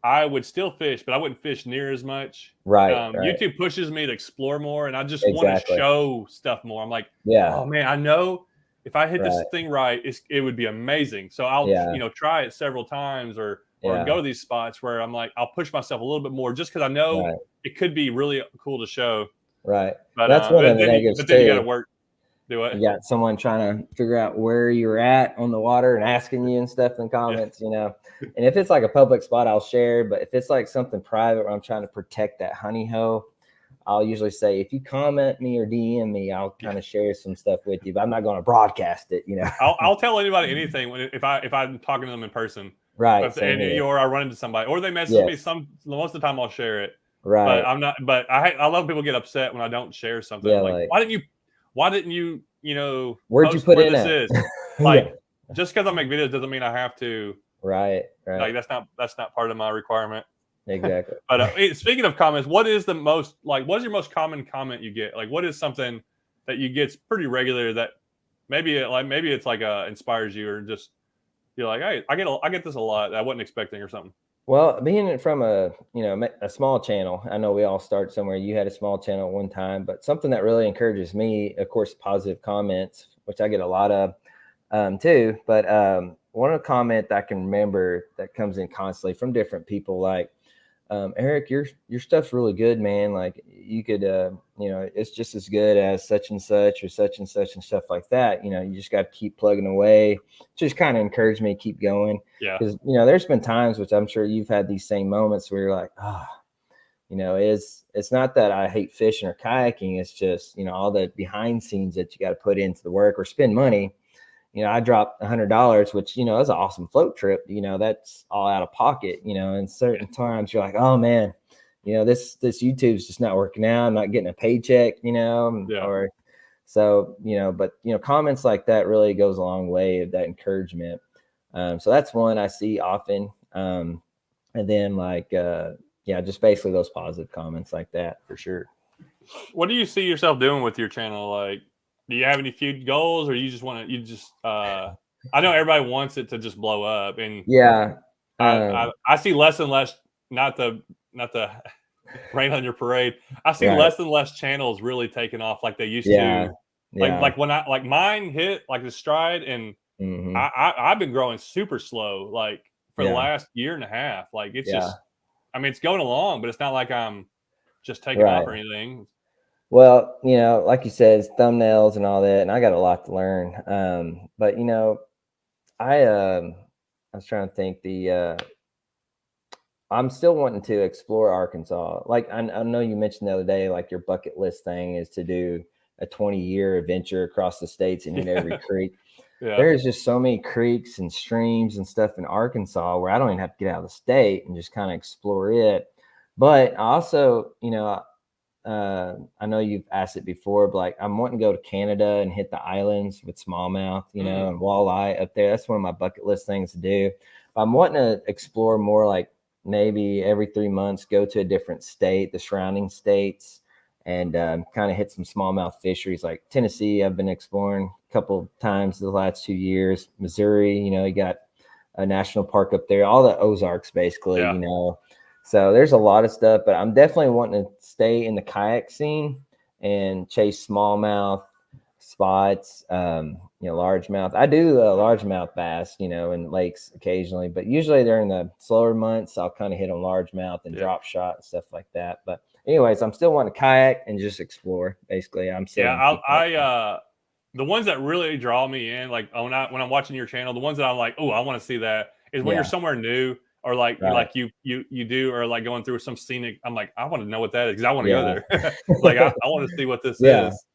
I would still fish, but I wouldn't fish near as much. Right. YouTube pushes me to explore more, and I just want to show stuff more. I'm like, oh man, I know if I hit this thing right, it would be amazing. So I'll try it several times, or go to these spots where I'm like, I'll push myself a little bit more, just because I know it could be really cool to show. Right. But that's one of the negatives But then you got to work. Do it. You got someone trying to figure out where you're at on the water and asking you and stuff in comments, And if it's like a public spot, I'll share. But if it's like something private where I'm trying to protect that honey hole, I'll usually say, if you comment me or DM me, I'll kind of share some stuff with you, but I'm not going to broadcast it. I'll tell anybody anything if I'm talking to them in person. Right. Or I run into somebody, or they message me. Most of the time I'll share it. Right. But I'm not. But I love people get upset when I don't share something. Yeah, like, why didn't you where'd you put where in this is? Like, just because I make videos doesn't mean I have to. Right. Like, that's not part of my requirement. Exactly. But speaking of comments, what is your most common comment you get? Like, what is something that you get pretty regular that maybe it's like inspires you, or just you're like, hey, I get this a lot that I wasn't expecting, or something. Well, being from a small channel, I know we all start somewhere. You had a small channel at one time, but something that really encourages me, of course, positive comments, which I get a lot of too. But one comment that I can remember that comes in constantly from different people, like, Eric, your stuff's really good, man. Like, you could, it's just as good as such and such, or such and such, and stuff like that. You just got to keep plugging away. Just kind of encouraged me to keep going. Yeah. Because, there's been times, which I'm sure you've had these same moments, where you're like, it's not that I hate fishing or kayaking. It's just, all the behind scenes that you got to put into the work or spend money. I dropped $100, which, is an awesome float trip. That's all out of pocket, and certain times you're like, oh man, this YouTube's just not working out. I'm not getting a paycheck, or so, but, comments like that really goes a long way of that encouragement. So that's one I see often. And then just basically those positive comments like that, for sure. What do you see yourself doing with your channel? Like, do you have any future goals, or you just want to, I know everybody wants it to just blow up, and I see less and less, not the rain on your parade. I see less and less channels really taking off like they used to Yeah. Like when I like mine hit like the stride, and Hmm. I've been growing super slow like for the Yeah. last year and a half. Like it's Yeah. just, I mean, it's going along, but it's not like I'm just taking off Right. or anything. Well, like you said, it's thumbnails and all that, and I got a lot to learn. But I was trying to think. I'm still wanting to explore Arkansas. Like I know you mentioned the other day, like your bucket list thing is to do a 20-year adventure across the states and hit every creek. Yeah. There's just so many creeks and streams and stuff in Arkansas where I don't even have to get out of the state and just kind of explore it. But I also, I know you've asked it before, but like I'm wanting to go to Canada and hit the islands with smallmouth, and walleye up there. That's one of my bucket list things to do. But I'm wanting to explore more, like maybe every 3 months, go to a different state, the surrounding states, and kind of hit some smallmouth fisheries. Like Tennessee, I've been exploring a couple times the last 2 years. Missouri, you got a national park up there, all the Ozarks basically, Yeah. So there's a lot of stuff, but I'm definitely wanting to stay in the kayak scene and chase smallmouth spots, largemouth. I do largemouth bass, in lakes occasionally, but usually during the slower months, I'll kind of hit on largemouth and drop shot and stuff like that. But anyways, I'm still wanting to kayak and just explore. Basically, I'm still the ones that really draw me in, like when I'm watching your channel, the ones that I'm like, oh, I want to see that, is when you're somewhere new, or like right. you do, or like going through some scenic. I'm like, I want to know what that is because I want to go Yeah. there. Like I want to see what this Yeah. is,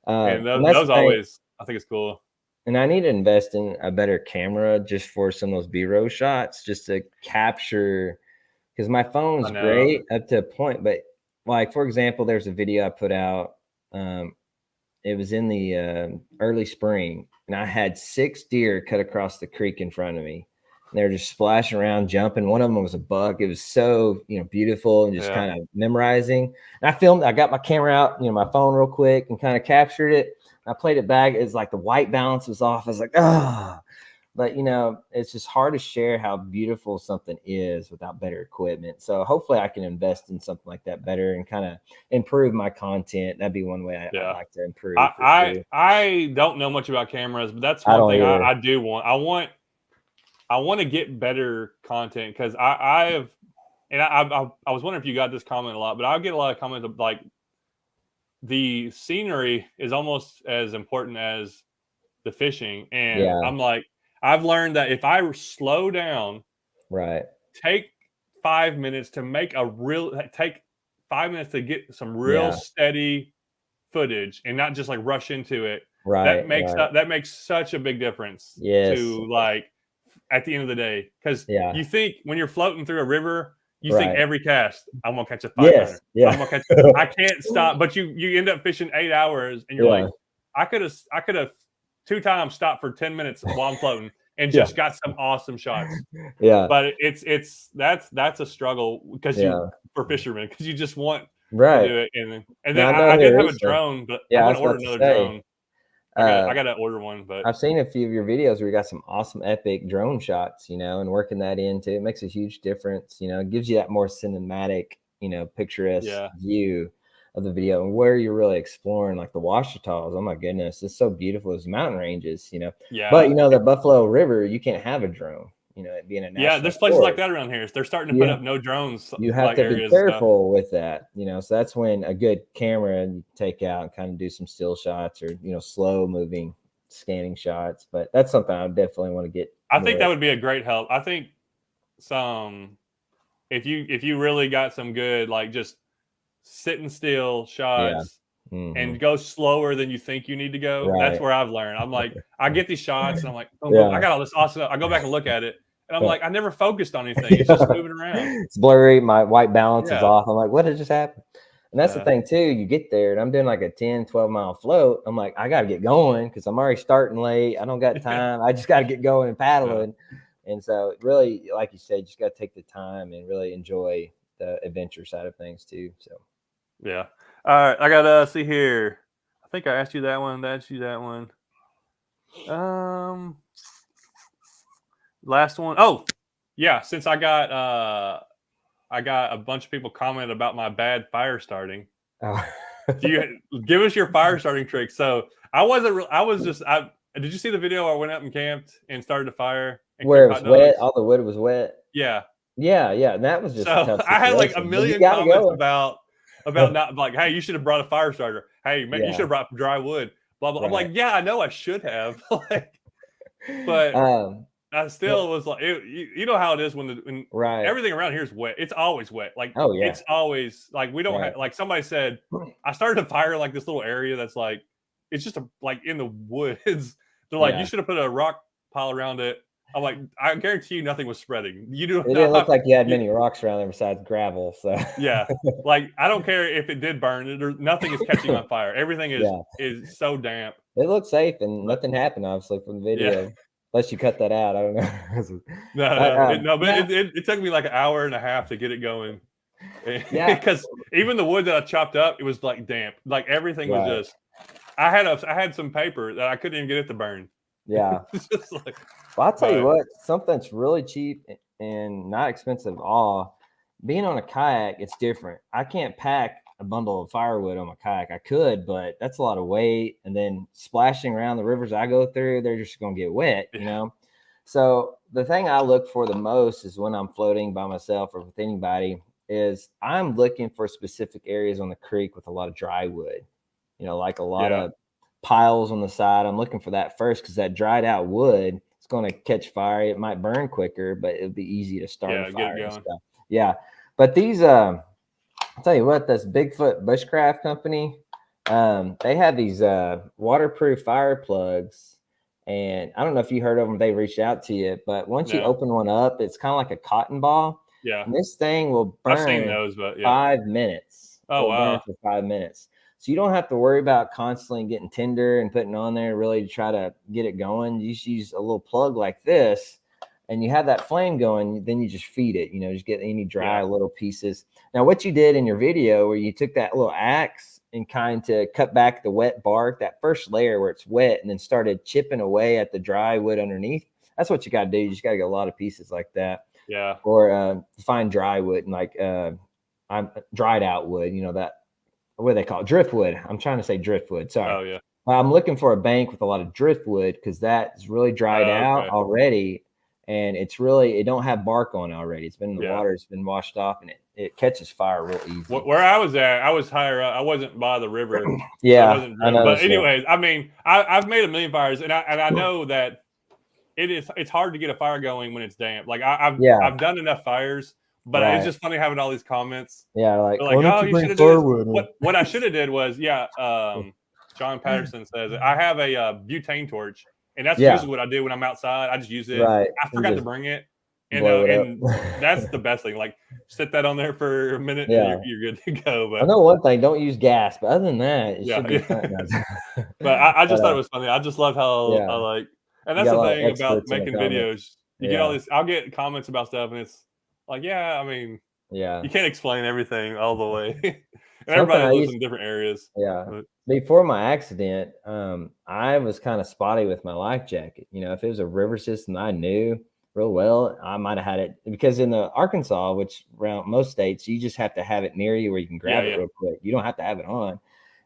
and And that's the those thing. always, I think it's cool. And I need to invest in a better camera just for some of those B-roll shots, just to capture, because my phone's I know. great up to a point, but like for example, there's a video I put out. It was in the early spring, and I had 6 deer cut across the creek in front of me. And they were just splashing around, jumping. One of them was a buck. It was so beautiful and just Yeah. kind of memorizing. And I got my camera out, my phone real quick, and kind of captured it. I played it back. It's like the white balance was off. I was like, ah. But it's just hard to share how beautiful something is without better equipment. So hopefully I can invest in something like that better and kind of improve my content. That'd be one way I'd like to improve for sure. I don't know much about cameras, but that's I one don't thing either. I do want. I want to get better content, because I was wondering if you got this comment a lot, but I get a lot of comments of like the scenery is almost as important as the fishing, and Yeah. I'm like, I've learned that if I slow down, Right. take 5 minutes to take 5 minutes to get some real Yeah. steady footage and not just like rush into it. Right. That makes such a big difference Yes. to like at the end of the day, because Yeah. you think when you're floating through a river, you think Right. every cast, I'm gonna catch a 5 pounder. Yes. Yeah. I'm gonna catch. I can't stop. But you end up fishing 8 hours, and you're Yeah. like, I could have 2 times stopped for 10 minutes while I'm floating and Yeah. just got some awesome shots. Yeah. But that's a struggle because Yeah. for fishermen, because you just want to Right. do it, and then Now, I know I did there have a is drone, but I'm yeah, I gonna was order about to another say. drone. Uh, I gotta order one, but I've seen a few of your videos where you got some awesome epic drone shots, and working that into it makes a huge difference. It gives you that more cinematic, picturesque view of the video, and where you're really exploring like the Ouachetals. Oh my goodness, it's so beautiful. Those mountain ranges, yeah. But the Buffalo River, you can't have a drone, it being a national There's places like forest. that around here. They're starting to put up no drones You have like to be areas and stuff. careful with that, so that's when a good camera you take out and kind of do some still shots or slow moving scanning shots. But that's something I definitely want to get. I think that would be a great help. I think if you really got some good like just sitting still shots and go slower than you think you need to go. That's where I've learned. I'm like, I get these shots and I'm like, boom, boom, I got all this awesome stuff. I go back and look at it and I'm like, I never focused on anything. It's just moving around. It's blurry. My white balance is off. I'm like, what did just happen? And that's the thing too. You get there and I'm doing like a 10, 12 mile float. I'm like, I got to get going because I'm already starting late. I don't got time. I just got to get going and paddling. And so really, like you said, you just got to take the time and really enjoy the adventure side of things too. So. Yeah. All right. I got to see here. I think I asked you that one. I asked you that one. Last one. Oh, yeah. Since I got a bunch of people commented about my bad fire starting. Oh. Give us your fire starting trick. So I wasn't. I was just. Did you see the video? I went up and camped and started a fire and Where it cooked was hot wet, dogs. all the wood was wet. Yeah. Yeah, and that was just a So tough I had like a situation. But you million got to comments go. about not like, hey, you should have brought a fire starter. Hey, man, you Yeah, should have brought dry wood. Blah blah. I'm right. like, yeah, I know I should have. Like, but I still was like, you know how it is when right. everything around here is wet. It's always wet. Like Oh yeah, it's always like we don't right. have like somebody said. I started a fire like this little area that's like it's just like in the woods. They're like, you should have put a rock pile around it. I'm like, I guarantee you nothing was spreading. You do It didn't not. look like you had many rocks around there besides gravel. So Yeah, like I don't care if it did burn. Nothing is catching on fire. Everything yeah, is so damp. it looked safe and But nothing happened obviously from the yeah, video. Unless you cut that out, I don't know. But, but it took me like an hour and a half to get it going. yeah, Because even the wood that I chopped up, it was like damp. Like everything was right. just. I had some paper that I couldn't even get it to burn. Yeah. It's just like, Well, I'll tell you but what, something that's really cheap and not expensive at all. Being on a kayak, it's different. I can't pack a bundle of firewood on my kayak. I could, but that's a lot of weight. And then splashing around the rivers I go through, they're just going to get wet, you know? So the thing I look for the most is when I'm floating by myself or with anybody is I'm looking for specific areas on the creek with a lot of dry wood, you know, like a lot of piles on the side. I'm looking for that first because that dried out wood, it's going to catch fire. It might burn quicker, but it'll be easy to start a fire and stuff. Yeah. But these, I'll tell you what, this Bigfoot Bushcraft company, they have these waterproof fire plugs. And I don't know if you heard of them, they reached out to you, but once you open one up, it's kind of like a cotton ball. Yeah. And this thing will burn. I've seen those, but 5 minutes. Oh, wow. Burn for 5 minutes. So you don't have to worry about constantly getting tinder and putting on there really to try to get it going. You just use a little plug like this and you have that flame going, then you just feed it, you know, just get any dry little pieces. Now, what you did in your video where you took that little axe and kind of cut back the wet bark, that first layer where it's wet, and then started chipping away at the dry wood underneath. That's what you got to do. You just got to get a lot of pieces like that. Yeah. Or find dry wood and like dried out wood, you know, that, what do they call it? Driftwood. I'm trying to say driftwood. Sorry. Oh, yeah. I'm looking for a bank with a lot of driftwood because that's really dried out already. And it's really, it don't have bark on it already. It's been in the water. It's been washed off and it catches fire real easy. Where I was at, I was higher up. I wasn't by the river. Yeah. I know, but anyways, I mean, I've made a million fires and I know that it's hard to get a fire going when it's damp. Like I've done enough fires. But it's just funny having all these comments. Yeah, like oh, you should have done what I should have did was, John Patterson says I have a butane torch, and that's usually what I do when I'm outside. I just use it. Right. I forgot to bring it, and that's the best thing. Like set that on there for a minute, and you're good to go. But I know one thing: don't use gas. But other than that, it should be fine. But I just thought it was funny. I just love how I like, and that's the thing about making videos. You get all this. I'll get comments about stuff, and it's like, I mean, you can't explain everything all the way. And everybody lives in different areas. Yeah. But before my accident, I was kind of spotty with my life jacket. You know, if it was a river system I knew real well, I might have had it because in the Arkansas, which around most states, you just have to have it near you where you can grab it real quick. You don't have to have it on.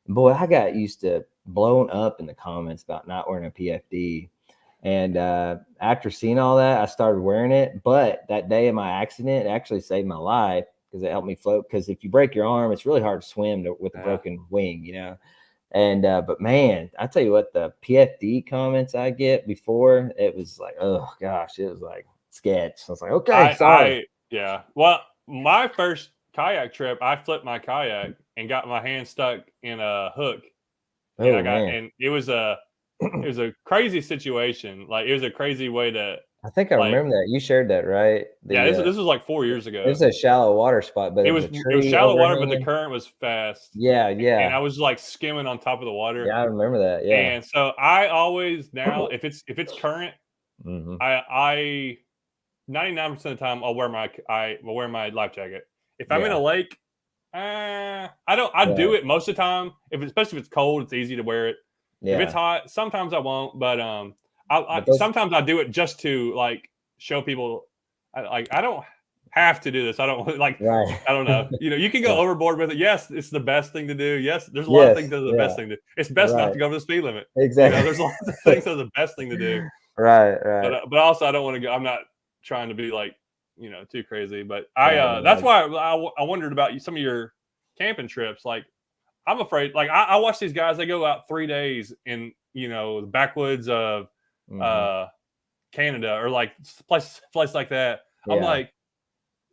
And boy, I got used to blowing up in the comments about not wearing a PFD. And after seeing all that, I started wearing it. But that day of my accident, it actually saved my life because it helped me float. Because if you break your arm, it's really hard to swim with a broken wing, you know. And but man, I tell you what, the PFD comments I get before, it was like, oh gosh, it was like sketch. I was like, okay, sorry. Well, my first kayak trip, I flipped my kayak and got my hand stuck in a hook. Oh, and it was a crazy situation. Like it was a crazy way to. I think I remember that you shared that, right? This was like 4 years ago. It was a shallow water spot, but it was shallow water, but the current was fast. Yeah. And I was like skimming on top of the water. Yeah, I remember that. Yeah. And so I always now, if it's current, I 99% of the time I'll wear my life jacket. If I'm in a lake, I do it most of the time. Especially if it's cold, it's easy to wear it. Yeah. If it's hot, sometimes I won't, but sometimes I do it just to like show people. I don't have to do this. I don't like. Right. I don't know. You can go Yeah. overboard with it. Yes, it's the best thing to do. Yes, there's a lot of Yes. things that are the Yeah. best thing to do. It's best not Right. to go over the speed limit. Exactly. There's lots of things that are the best thing to do. Right. But also I don't want to go. I'm not trying to be like too crazy. But Right. that's why I wondered about some of your camping trips. Like I'm afraid. Like I watch these guys. They go out 3 days in the backwoods of Canada or like place like that. I'm Yeah. like,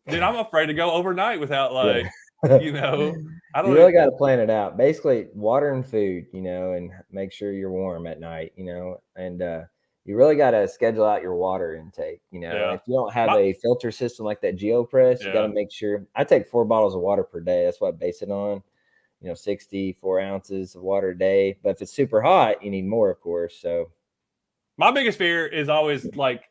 dude, I'm afraid to go overnight without like, Yeah. I don't. You really got to plan it out. Basically, water and food, and make sure you're warm at night, and you really got to schedule out your water intake. Yeah. If you don't have My- a filter system like that GeoPress, you got to Yeah. make sure. I take 4 bottles of water per day. That's what I base it on. 64 ounces of water a day. But if it's super hot, you need more, of course. So my biggest fear is always like,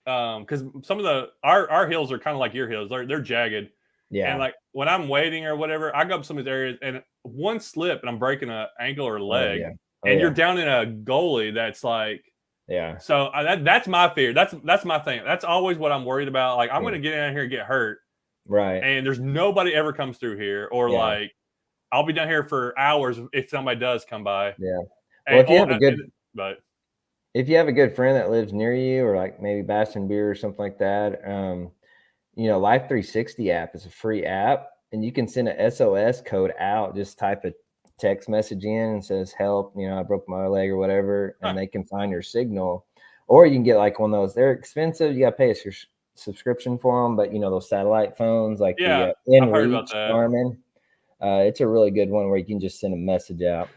because some of our hills are kind of like your hills. They're jagged. yeah. And like when I'm waiting or whatever, I go up some of these areas and one slip and I'm breaking an ankle or leg, and you're down in a gully that's like, yeah. So that's my fear. That's my thing. That's always what I'm worried about. Like I'm going to get in here and get hurt, Right. and there's nobody ever comes through here, or like I'll be down here for hours if somebody does come by. Yeah. And, Well, if you have a good, but if you have a good friend that lives near you, or like maybe Bastion Beer or something like that, Life 360 app is a free app, and you can send an SOS code out. Just type a text message in and says help, I broke my leg or whatever, and they can find your signal. Or you can get like one of those. They're expensive. You got to pay a subscription for them, but those satellite phones like the InReach Garmin. It's a really good one where you can just send a message out.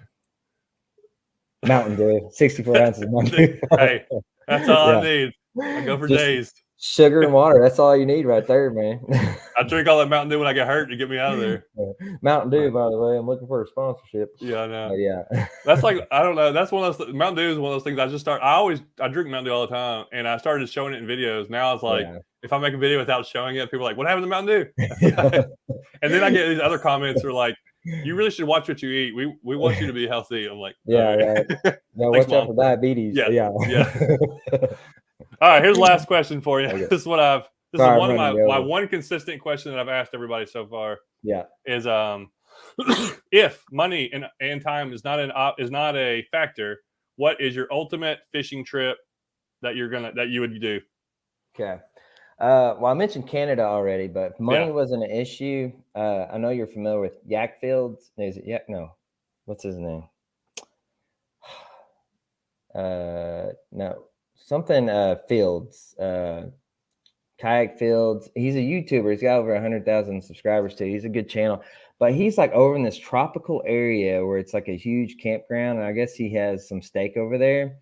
Mountain Dew, 64 ounces of Mountain Dew. Hey, that's all I need. I go for days. Sugar and water. That's all you need right there, man. I drink all that Mountain Dew when I get hurt to get me out of there. Mountain Dew, by the way. I'm looking for a sponsorship. Yeah, I know. Yeah. That's like, I don't know. That's one of those, Mountain Dew is one of those things I drink Mountain Dew all the time, and I started showing it in videos. Now it's like, if I make a video without showing it, people are like, what happened to Mountain Dew? And then I get these other comments who are like, you really should watch what you eat. We want you to be healthy. I'm like, right. No, watch out for diabetes. Yeah. All right, here's the last question for you. Okay. This is one of my one consistent question that I've asked everybody so far. Yeah. Is if money and time is not a factor, what is your ultimate fishing trip that you would do? Okay. Well, I mentioned Canada already, but if money wasn't an issue, I know you're familiar with Yak Fields. Is it Yak? No. What's his name? No. Something Fields. Kayak Fields. He's a YouTuber. He's got over 100,000 subscribers too. He's a good channel. But he's like over in this tropical area where it's like a huge campground. And I guess he has some stake over there.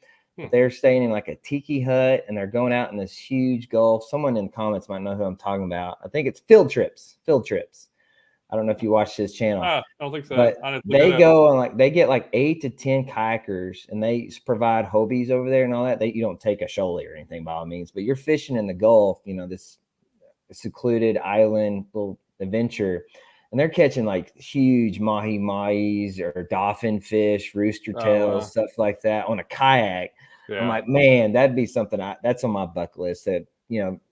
They're staying in like a tiki hut, and they're going out in this huge gulf. Someone in the comments might know who I'm talking about. I think it's Field Trips. I don't know if you watch his channel. I don't think so. But they go and they get like 8 to 10 kayakers, and they provide Hobies over there and all that. You don't take a shoalie or anything by all means, but you're fishing in the Gulf, this secluded island little adventure. And they're catching like huge mahi-mahis or dolphin fish, rooster tails, stuff like that on a kayak. Yeah. I'm like, man, that'd be something that's on my bucket list that,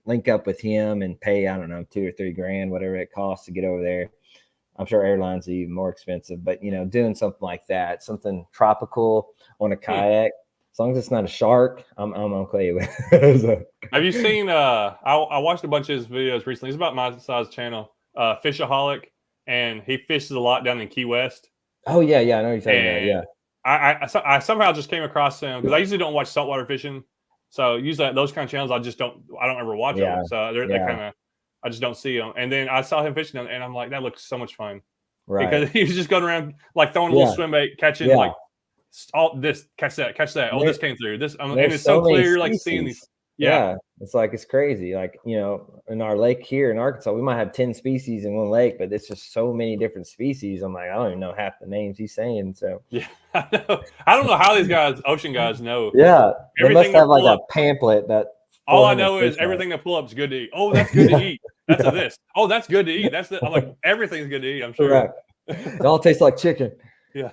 link up with him and pay, I don't know, $2 or $3 grand, whatever it costs to get over there. I'm sure airlines are even more expensive, but doing something like that, something tropical on a kayak, as long as it's not a shark, I'm okay with it. So. Have you seen, I watched a bunch of his videos recently. He's about my size channel, Fishaholic. And he fishes a lot down in Key West. Oh yeah, I know you're talking about. Yeah, I somehow just came across him because I usually don't watch saltwater fishing. So usually those kind of channels I don't ever watch them. So they're kind of, I just don't see them. And then I saw him fishing them, and I'm like, that looks so much fun. Right. Because he was just going around like throwing a little swim bait, catching like all this, catch that. Oh, this came through. This, and it's so clear. You're like seeing these. Yeah, it's crazy. Like, in our lake here in Arkansas, we might have 10 species in one lake, but it's just so many different species. I'm like, I don't even know half the names he's saying. So I don't know how these ocean guys know. Yeah, they must have like a pamphlet that. All I know is everything that pull up is good to eat. Oh, that's good to eat. That's a this. Oh, that's good to eat. I'm like, everything's good to eat. I'm sure. Correct. It all tastes like chicken. Yeah.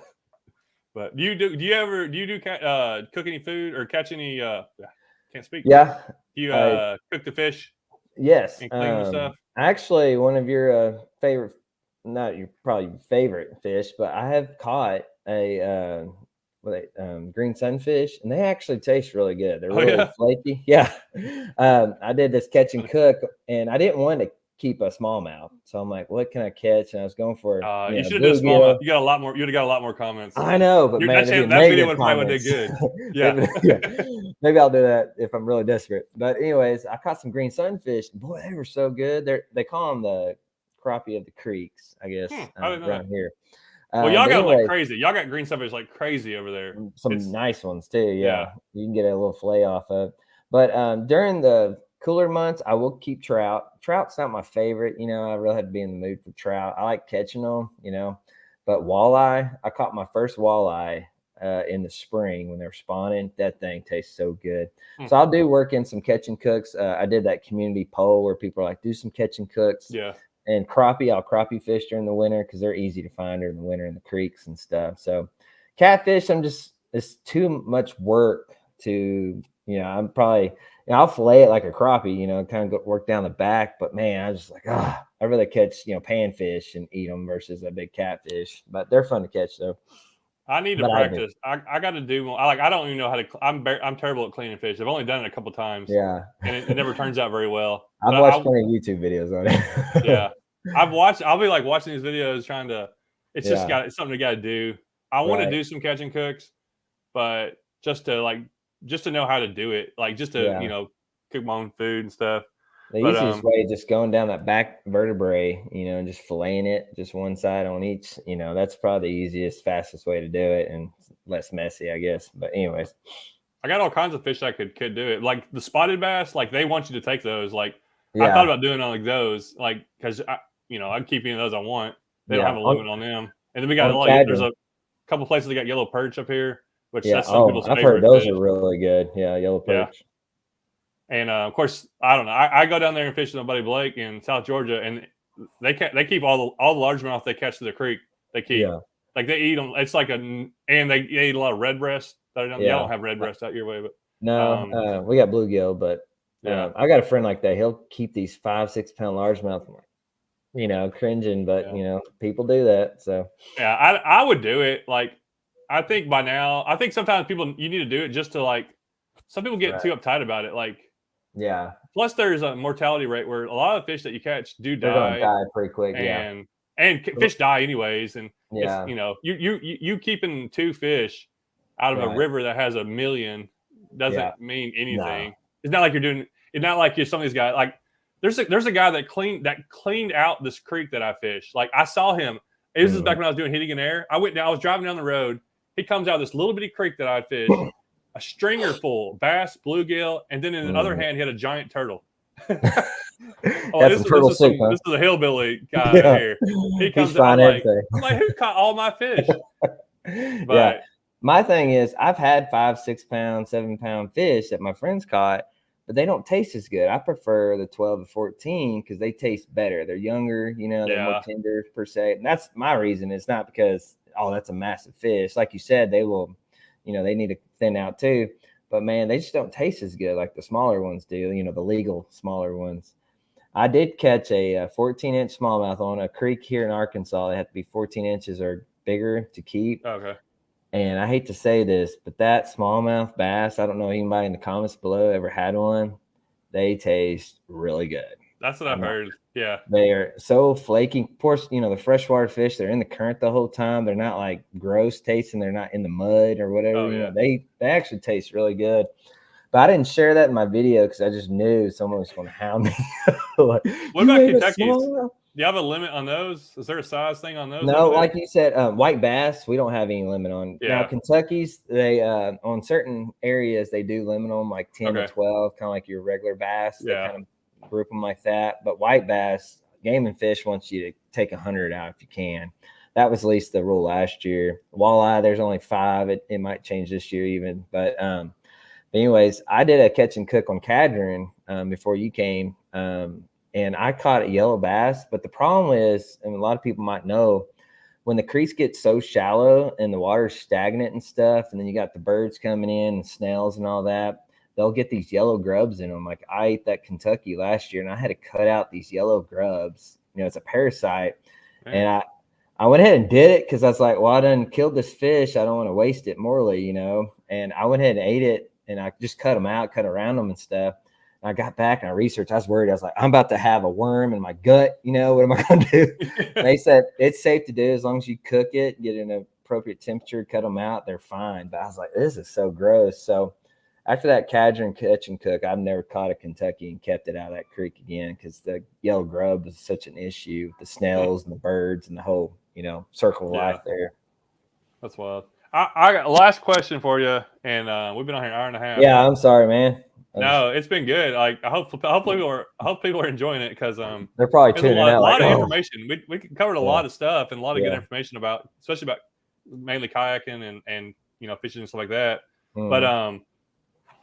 But do you cook any food or catch any? Can't speak. Yeah. Do you cook the fish? Yes. and clean and stuff? Actually, one of your favorite, not your probably favorite fish, but I have caught a green sunfish, and they actually taste really good. They're Oh really yeah. flaky. Yeah. I did this catch and cook, and I didn't want to keep a smallmouth, so I'm like, what can I catch? And I was going for You should have done a smallmouth. bluegill. You got a lot more. You'd have got a lot more comments. I know, but man, That there'd be that video negative would probably did comments. good. Yeah. maybe, yeah. Maybe I'll do that if I'm really desperate. But anyways, I caught some green sunfish. Boy, they were so good. They call them the crappie of the creeks, I guess, I didn't know around that. here. Well, y'all But got like anyway, crazy. Y'all got green sunfish like crazy over there. some nice ones too. Yeah. Yeah, you can get a little fillet off of. But during the cooler months, I will keep trout. Trout's not my favorite. I really had to be in the mood for trout. I like catching them. But walleye, I caught my first walleye in the spring when they were spawning. That thing tastes so good. So I'll do work in some catch and cooks. I did that community poll where people are like, do some catch and cooks. Yeah. And crappie, I'll crappie fish during the winter because they're easy to find during the winter in the creeks and stuff. So catfish, it's too much work to, I'm probably, I'll fillet it like a crappie, kind of work down the back. But man, I was just like, I'd rather catch, panfish and eat them versus a big catfish. But they're fun to catch though. I need to practice. I got to do more. I don't even know how to. I'm terrible at cleaning fish. I've only done it a couple times. Yeah, and it never turns out very well. I've watched plenty of YouTube videos on it. Yeah, I'll be like watching these videos, trying to. It's just it's something you got to do. I want to do some catch and cooks, but just to know how to do it, like just to cook my own food and stuff. The easiest way is just going down that back vertebrae, and just filleting it, just one side on each. That's probably the easiest, fastest way to do it, and less messy, I guess. But anyways, I got all kinds of fish that could do it. Like the spotted bass, like they want you to take those. Like I thought about doing like those, like because I'm keeping those I want. They don't have a limit on them. And then we got there's a couple places that got yellow perch up here, which that's some people's favorite. I've heard those fish. are really good. Yeah, yellow perch. Yeah. And of course, I don't know. I go down there and fish with my buddy Blake in South Georgia, and they keep all the largemouth they catch to the creek. They keep like they eat them. It's like and they eat a lot of red breast. Y'all don't have red breast out your way, but no, we got bluegill. But I got a friend like that. He'll keep these 5-6 pound largemouth. Cringing, but people do that. So yeah, I would do it. Like I think by now, I think sometimes you need to do it just to like. Some people get too uptight about it, like. Yeah. Plus, there's a mortality rate where a lot of fish that you catch do die. They're gonna die pretty quick. And fish die anyways. And it's, you keeping 2 fish out of a river that has 1 million doesn't mean anything. No. It's not like you're doing. It's not like you're some of these guys. Like there's a guy that cleaned out this creek that I fished. Like I saw him. This is back when I was doing hitting in air. I was driving down the road. He comes out of this little bitty creek that I fished. A stringer full bass, bluegill, and then in the other hand, he had a giant turtle. This is a hillbilly guy here. He comes out. I'm like, who caught all my fish? But my thing is, I've had 5, 6 pound, 7 pound fish that my friends caught, but they don't taste as good. I prefer the 12 to 14 because they taste better. They're younger, they're more tender per se. And that's my reason. It's not because that's a massive fish. Like you said, they will. They need to thin out too, but man, they just don't taste as good like the smaller ones do, the legal smaller ones. I did catch a 14-inch smallmouth on a creek here in Arkansas. They have to be 14 inches or bigger to keep. Okay. And I hate to say this, but that smallmouth bass, I don't know if anybody in the comments below ever had one. They taste really good. That's what I've heard. Yeah. They are so flaky. Of course, the freshwater fish, they're in the current the whole time. They're not like gross tasting. They're not in the mud or whatever. Oh, yeah. They actually taste really good. But I didn't share that in my video because I just knew someone was going to hound me. What about Kentucky? Do you have a limit on those? Is there a size thing on those? No, like you said, white bass, we don't have any limit on. Yeah. Now, Kentucky's, they on certain areas, they do limit them like 10 to 12, kind of like your regular bass. They kind of group them like that. But white bass, Game and Fish wants you to take 100 out if you can. That was at least the rule last year. Walleye, there's only 5. It might change this year even. But anyways, I did a catch and cook on Cadron before you came. And I caught a yellow bass. But the problem is, and a lot of people might know, when the creeks get so shallow and the water's stagnant and stuff, and then you got the birds coming in and snails and all that, they'll get these yellow grubs in them. Like I ate that Kentucky last year, and I had to cut out these yellow grubs. You know, it's a parasite, and I went ahead and did it because I was like, well, I done killed this fish. I don't want to waste it morally, you know. And I went ahead and ate it, and I just cut them out, cut around them and stuff. And I got back and I researched. I was worried. I was like, I'm about to have a worm in my gut. You know, what am I going to do? They said it's safe to do as long as you cook it, get it in an appropriate temperature, cut them out. They're fine. But I was like, this is so gross. So after that catch and cook, I've never caught a Kentucky and kept it out of that creek again because the yellow grub is such an issue. The snails and the birds and the whole, you know, circle of life there. That's wild. I got a last question for you, and we've been on here an hour and a half. Yeah, I'm sorry, man. No, it's been good. Like I hope people are enjoying it because they're probably tuning out. A lot of information. We covered a lot of stuff and a lot of good information about, especially about mainly kayaking and you know, fishing and stuff like that. But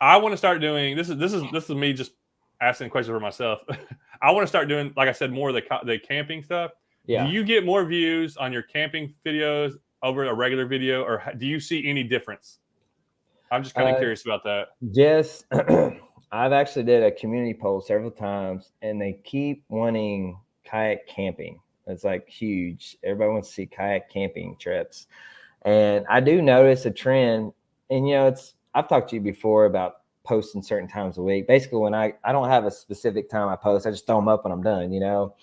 I want to start doing this is me just asking questions for myself. I want to start doing, like I said, more of the camping stuff. Yeah. Do you get more views on your camping videos over a regular video, or do you see any difference? I'm just kind of curious about that. Yes, I've actually did a community poll several times, and they keep wanting kayak camping. It's like huge. Everybody wants to see kayak camping trips, and I do notice a trend. And you know, I've talked to you before about posting certain times a week. Basically, when I don't have a specific time I post, I just throw them up when I'm done. You know.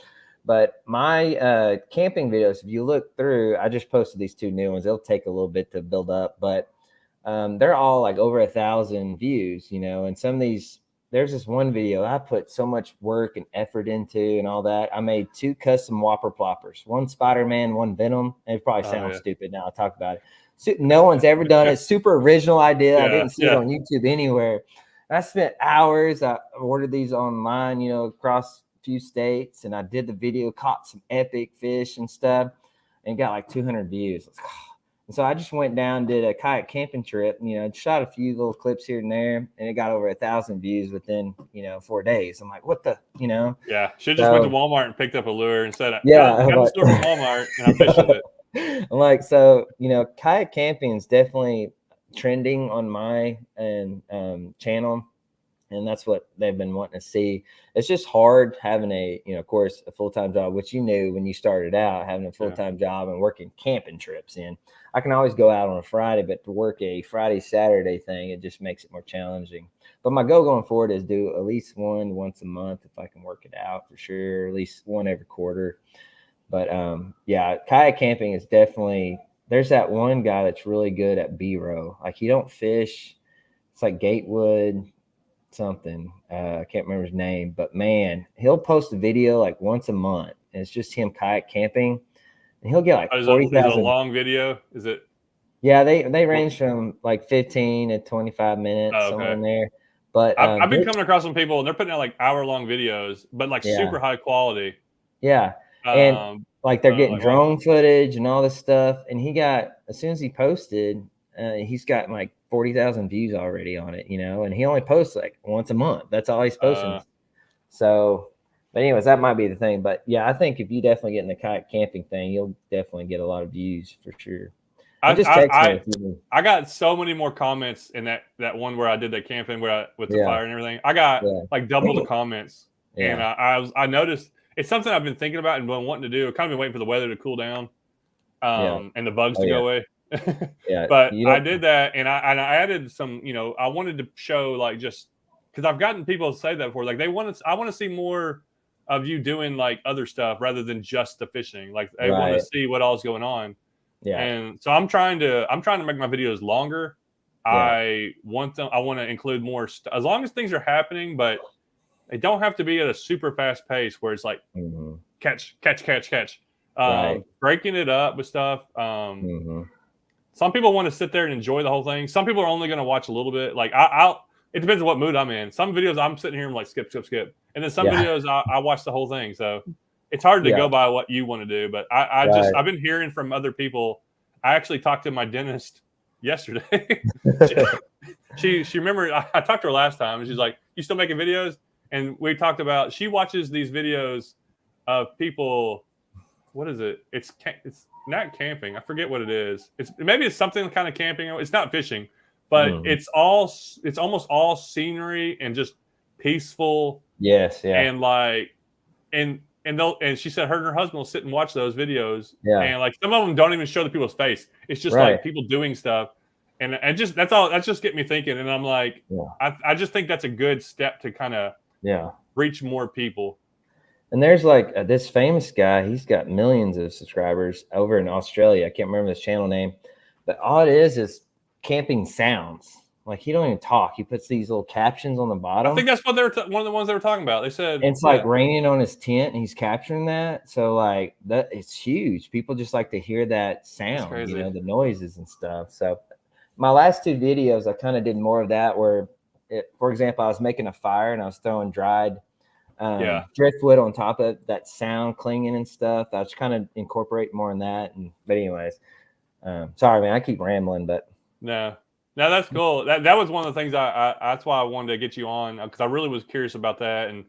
But my camping videos, if you look through, I just posted these 2 new ones. They'll take a little bit to build up, but they're all like over 1,000 views, you know. And some of these, there's this one video I put so much work and effort into and all that. I made 2 custom Whopper ploppers, one Spider-Man, one Venom. And it probably sounds stupid now I talk about it. So, no one's ever done it. Super original idea. I didn't see it on YouTube anywhere. And I spent hours. I ordered these online, you know, across few states, and I did the video, caught some epic fish and stuff, and got like 200 views. And so I just went down, did a kayak camping trip, you know, shot a few little clips here and there, and it got over 1,000 views within, you know, 4 days. I'm like, what the, you know? Yeah, should just went to Walmart and picked up a lure and said, yeah, got the store from Walmart, and I fished with it. I'm like, so, you know, kayak camping is definitely trending on my channel. And that's what they've been wanting to see. It's just hard having a, you know, of course, a full-time job, which you knew when you started out, having a full-time job and working camping trips in. I can always go out on a Friday, but to work a Friday, Saturday thing, it just makes it more challenging. But my goal going forward is do at least one once a month if I can work it out for sure, at least one every quarter. But yeah, kayak camping is definitely, there's that one guy that's really good at B-roll. Like he don't fish. It's like Gatewood something. I can't remember his name, but man, he'll post a video like once a month, and it's just him kayak camping, and he'll get like 40,000. Is it a long video? Is it? Yeah, they range from like 15 to 25 minutes, somewhere in there. But I've been coming across some people, and they're putting out like hour-long videos, but like super high quality. Yeah, and like they're getting drone footage and all this stuff. And he got, as soon as he posted, he's got like 40,000 views already on it, you know, and he only posts like once a month. That's all he's posting. So, but anyways, that might be the thing. But yeah, I think if you definitely get in the kayak camping thing, you'll definitely get a lot of views for sure. I got so many more comments in that one where I did that camping with the fire and everything. I got like double the comments, and I noticed it's something I've been thinking about and been wanting to do. I've kind of been waiting for the weather to cool down, and the bugs to go away. But I did that, and I added some, you know, I wanted to show like, just because I've gotten people to say that before, like I want to see more of you doing like other stuff rather than just the fishing. Like they want to see what all's going on. Yeah. And so I'm trying to make my videos longer. Yeah. I want to include more as long as things are happening, but they don't have to be at a super fast pace where it's like catch. Breaking it up with stuff. Some people want to sit there and enjoy the whole thing. Some people are only going to watch a little bit. Like it depends on what mood I'm in. Some videos I'm sitting here and like skip. And then some videos I watch the whole thing. So it's hard to go by what you want to do. But I've been hearing from other people. I actually talked to my dentist yesterday. she remembered I talked to her last time, and she's like, "You still making videos?" And we talked about, she watches these videos of people. What is it? It's not camping. I forget what it is. Maybe it's something kind of camping. It's not fishing, but it's almost all scenery and just peaceful. Yes, yeah, And like, and she said her and her husband will sit and watch those videos. yeah, And like some of them don't even show the people's face. It's just right. like people doing stuff. And just that's just get me thinking. And I'm like, Yeah. I just think that's a good step to kind of reach more people. And there's like this famous guy, he's got millions of subscribers over in Australia. I can't remember his channel name, but all it is camping sounds. Like he don't even talk. He puts these little captions on the bottom. I think that's what they were one of the ones they were talking about. They said it's like raining on his tent, and he's capturing that. So like that, it's huge. People just like to hear that sound, you know, the noises and stuff. So my last 2 videos, I kind of did more of that. Where, for example, I was making a fire and I was throwing dried driftwood on top of that sound clinging and stuff. I was kind of incorporate more in that. But anyways, sorry, man, I keep rambling, but no, that's cool. That was one of the things that's why I wanted to get you on, because I really was curious about that. And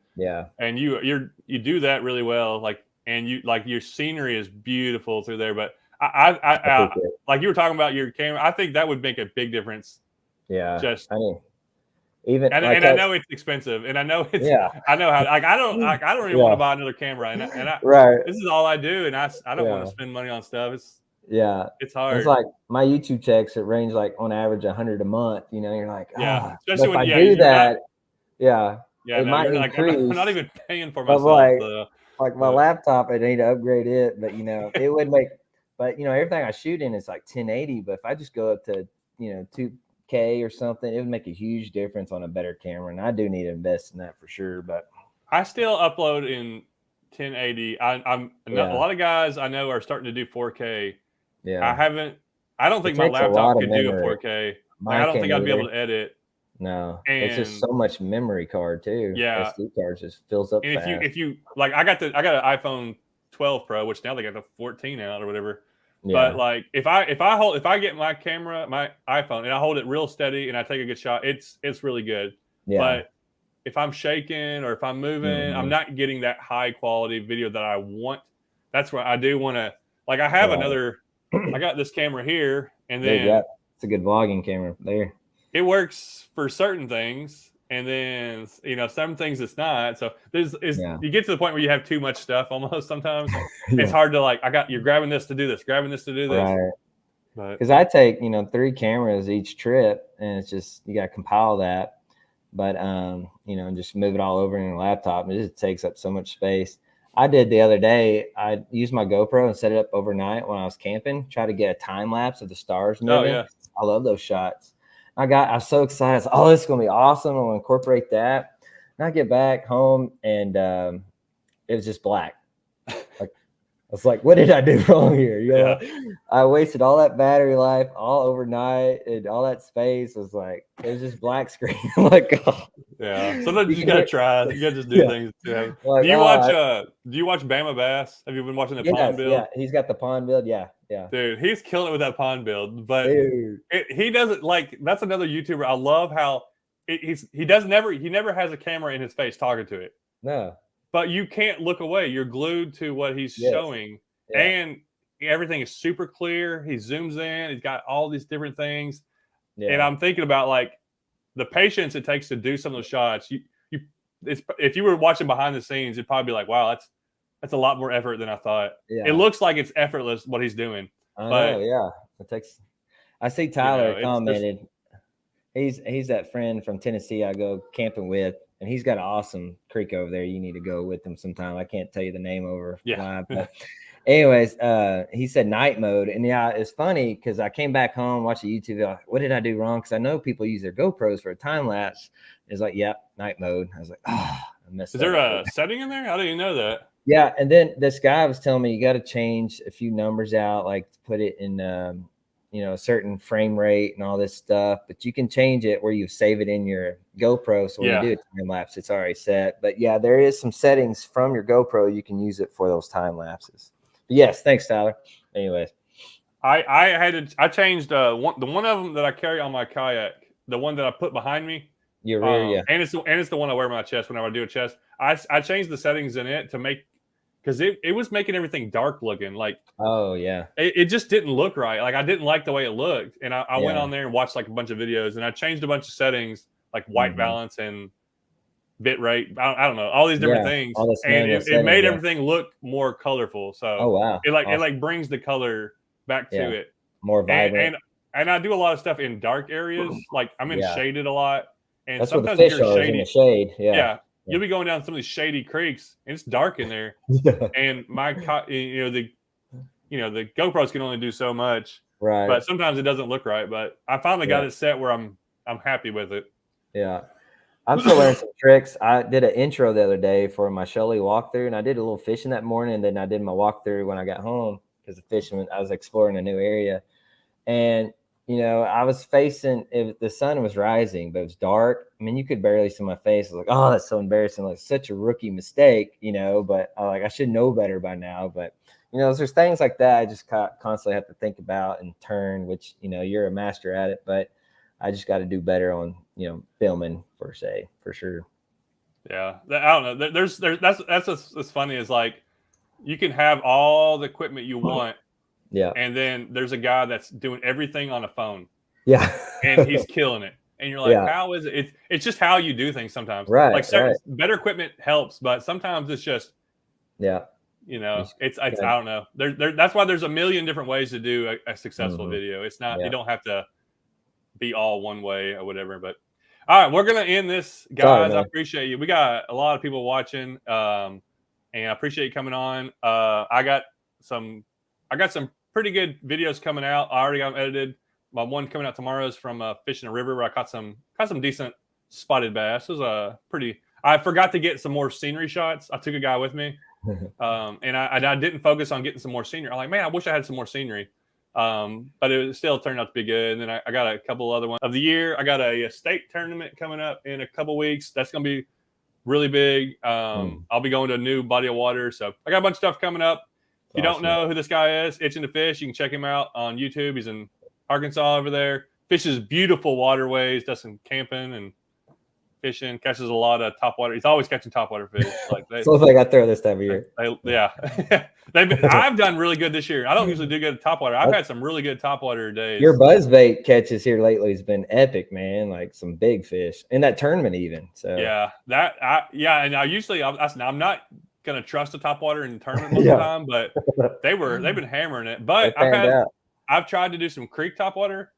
and you do that really well. Like, and your scenery is beautiful through there. But I like you were talking about your camera. I think that would make a big difference. Yeah, just I mean, even and I know it's expensive, and I know it's I know how I don't even want to buy another camera, and this is all I do, and I don't want to spend money on stuff. It's hard. It's like my YouTube checks, it range like on average 100 a month. You know, you're like, especially when I do that, it might increase. I'm not even paying for myself. Like my laptop, I need to upgrade it, but you know, it would make. But you know, everything I shoot in is like 1080. But if I just go up to 2K or something, it would make a huge difference on a better camera. And I do need to invest in that for sure. But I still upload in 1080. A lot of guys I know are starting to do 4K. I don't think my laptop could do a 4K. I don't think I'd be able to edit. No, it's just so much memory card too. SD cards just fills up. And fast. if you like, I got an iPhone 12 Pro, which now they got the 14 out or whatever. But like, if I get my camera, my iPhone, and I hold it real steady and I take a good shot, it's really good. But if I'm shaking or if I'm moving, I'm not getting that high quality video that I want. That's where I do want to. Like, I have I got this camera here, and then it's a good vlogging camera there. It works for certain things, and then some things it's not. So you get to the point where you have too much stuff almost sometimes. It's hard to like, you're grabbing this to do this, grabbing this to do this. Right. Because I take 3 cameras each trip, and it's just you got to compile that, but and just move it all over in your laptop. It just takes up so much space. I did the other day. I used my GoPro and set it up overnight when I was camping. Try to get a time lapse of the stars moving. I love those shots. I was so excited. I was like, oh, this is gonna be awesome. I'm gonna incorporate that. And I get back home, and it was just black. Like, I was like, what did I do wrong here? I wasted all that battery life all overnight, and all that space was like, it was just black screen. I'm like, oh. Sometimes you gotta try. You gotta just do things. Like, do you watch Bama Bass? Have you been watching the pond build? Yeah, he's got the pond build. Yeah. Dude, he's killing it with that pond build. But he doesn't like. That's another YouTuber. I love how he never has a camera in his face talking to it. No. But you can't look away. You're glued to what he's showing, and everything is super clear. He zooms in. He's got all these different things, and I'm thinking about like the patience it takes to do some of those shots. If you were watching behind the scenes, it'd probably be like, wow, that's a lot more effort than I thought. It looks like it's effortless what he's doing. It takes. I see Tyler commented. He's that friend from Tennessee I go camping with, and he's got an awesome creek over there. You need to go with him sometime. I can't tell you the name over live, but anyways, he said night mode, and it's funny because I came back home, watched a YouTube video. Like, what did I do wrong? Because I know people use their GoPros for a time lapse. It's like, night mode. I was like, I messed up. Is there a setting in there? How do you know that? Yeah, and then this guy was telling me you got to change a few numbers out, like to put it in a certain frame rate and all this stuff. But you can change it where you save it in your GoPro. So when you do a time lapse, it's already set. But there is some settings from your GoPro you can use it for those time lapses. But yes, thanks, Tyler. Anyways, I changed the one of them that I carry on my kayak, the one that I put behind me. Your rear, and it's the one I wear on my chest whenever I do a chest. I changed the settings in it to make because it was making everything dark looking. Like, Oh yeah. it just didn't look right. Like, I didn't like the way it looked. And I went Yeah. on there and watched like a bunch of videos, and I changed a bunch of settings, like white balance and bit rate. I don't know, all these different Yeah. things. All this And manual it made settings, yeah. everything look more colorful. Oh So wow. it Awesome. like brings the color back to Yeah. it. More vibrant. And I do a lot of stuff in dark areas. Like, I'm in Yeah. shaded a lot. And That's where the sometimes if fish you're are, is in the shady, shade. Yeah. yeah, you'll be going down some of these shady creeks, and it's dark in there. Yeah. And the GoPros can only do so much, Right. but sometimes it doesn't look right. But I finally got Yeah. it set where I'm happy with it. Yeah. I'm still learning some tricks. I did an intro the other day for my Shuttle walkthrough, and I did a little fishing that morning, and then I did my walkthrough when I got home because I was exploring a new area. And I was the sun was rising, but it was dark. I mean, you could barely see my face. I was like, oh, that's so embarrassing. Like, such a rookie mistake, but I should know better by now. But, there's things like that I just constantly have to think about and turn, which, you're a master at it. But I just got to do better on, filming for sure. Yeah. I don't know. That's what's funny is, like, you can have all the equipment you want. Yeah. And then there's a guy that's doing everything on a phone. Yeah. And he's killing it. And you're like, Yeah. how is it? It's just how you do things sometimes. Right. Like, better equipment helps, but sometimes it's just, yeah. It's I don't know. That's why there's a million different ways to do a successful video. It's not, you don't have to be all one way or whatever. But all right, we're gonna end this, guys. Sorry, I appreciate you. We got a lot of people watching, and I appreciate you coming on. I got some pretty good videos coming out. I already got them edited. My one coming out tomorrow is from fishing a river where I caught some decent spotted bass. It was I forgot to get some more scenery shots. I took a guy with me, and I didn't focus on getting some more scenery. I'm like, man, I wish I had some more scenery. But it still turned out to be good. And then I got a couple other ones of the year. I got a state tournament coming up in a couple weeks. That's going to be really big. I'll be going to a new body of water. So I got a bunch of stuff coming up. If you don't know who this guy is, Itching to Fish, you can check him out on YouTube. He's in Arkansas over there. Fishes beautiful waterways, does some camping and fishing, catches a lot of topwater. He's always catching topwater fish. So if I got there this time of year. I've done really good this year. I don't usually do good at topwater. I've had some really good topwater days. Your buzzbait catches here lately has been epic, man. Like some big fish in that tournament, even. So and I usually I'm not gonna trust a topwater in the tournament most of the time, but they've been hammering it. But I've tried to do some creek topwater.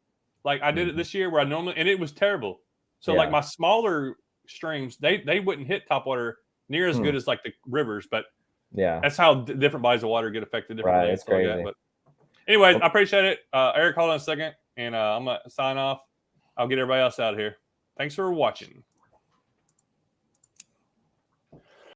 Like I did it this year where I normally, and it was terrible. So like my smaller streams, they wouldn't hit topwater near as good as like the rivers, but that's how different bodies of water get affected differently. Right, it's crazy. But anyways, I appreciate it. Eric, hold on a second, and I'm gonna sign off. I'll get everybody else out of here. Thanks for watching.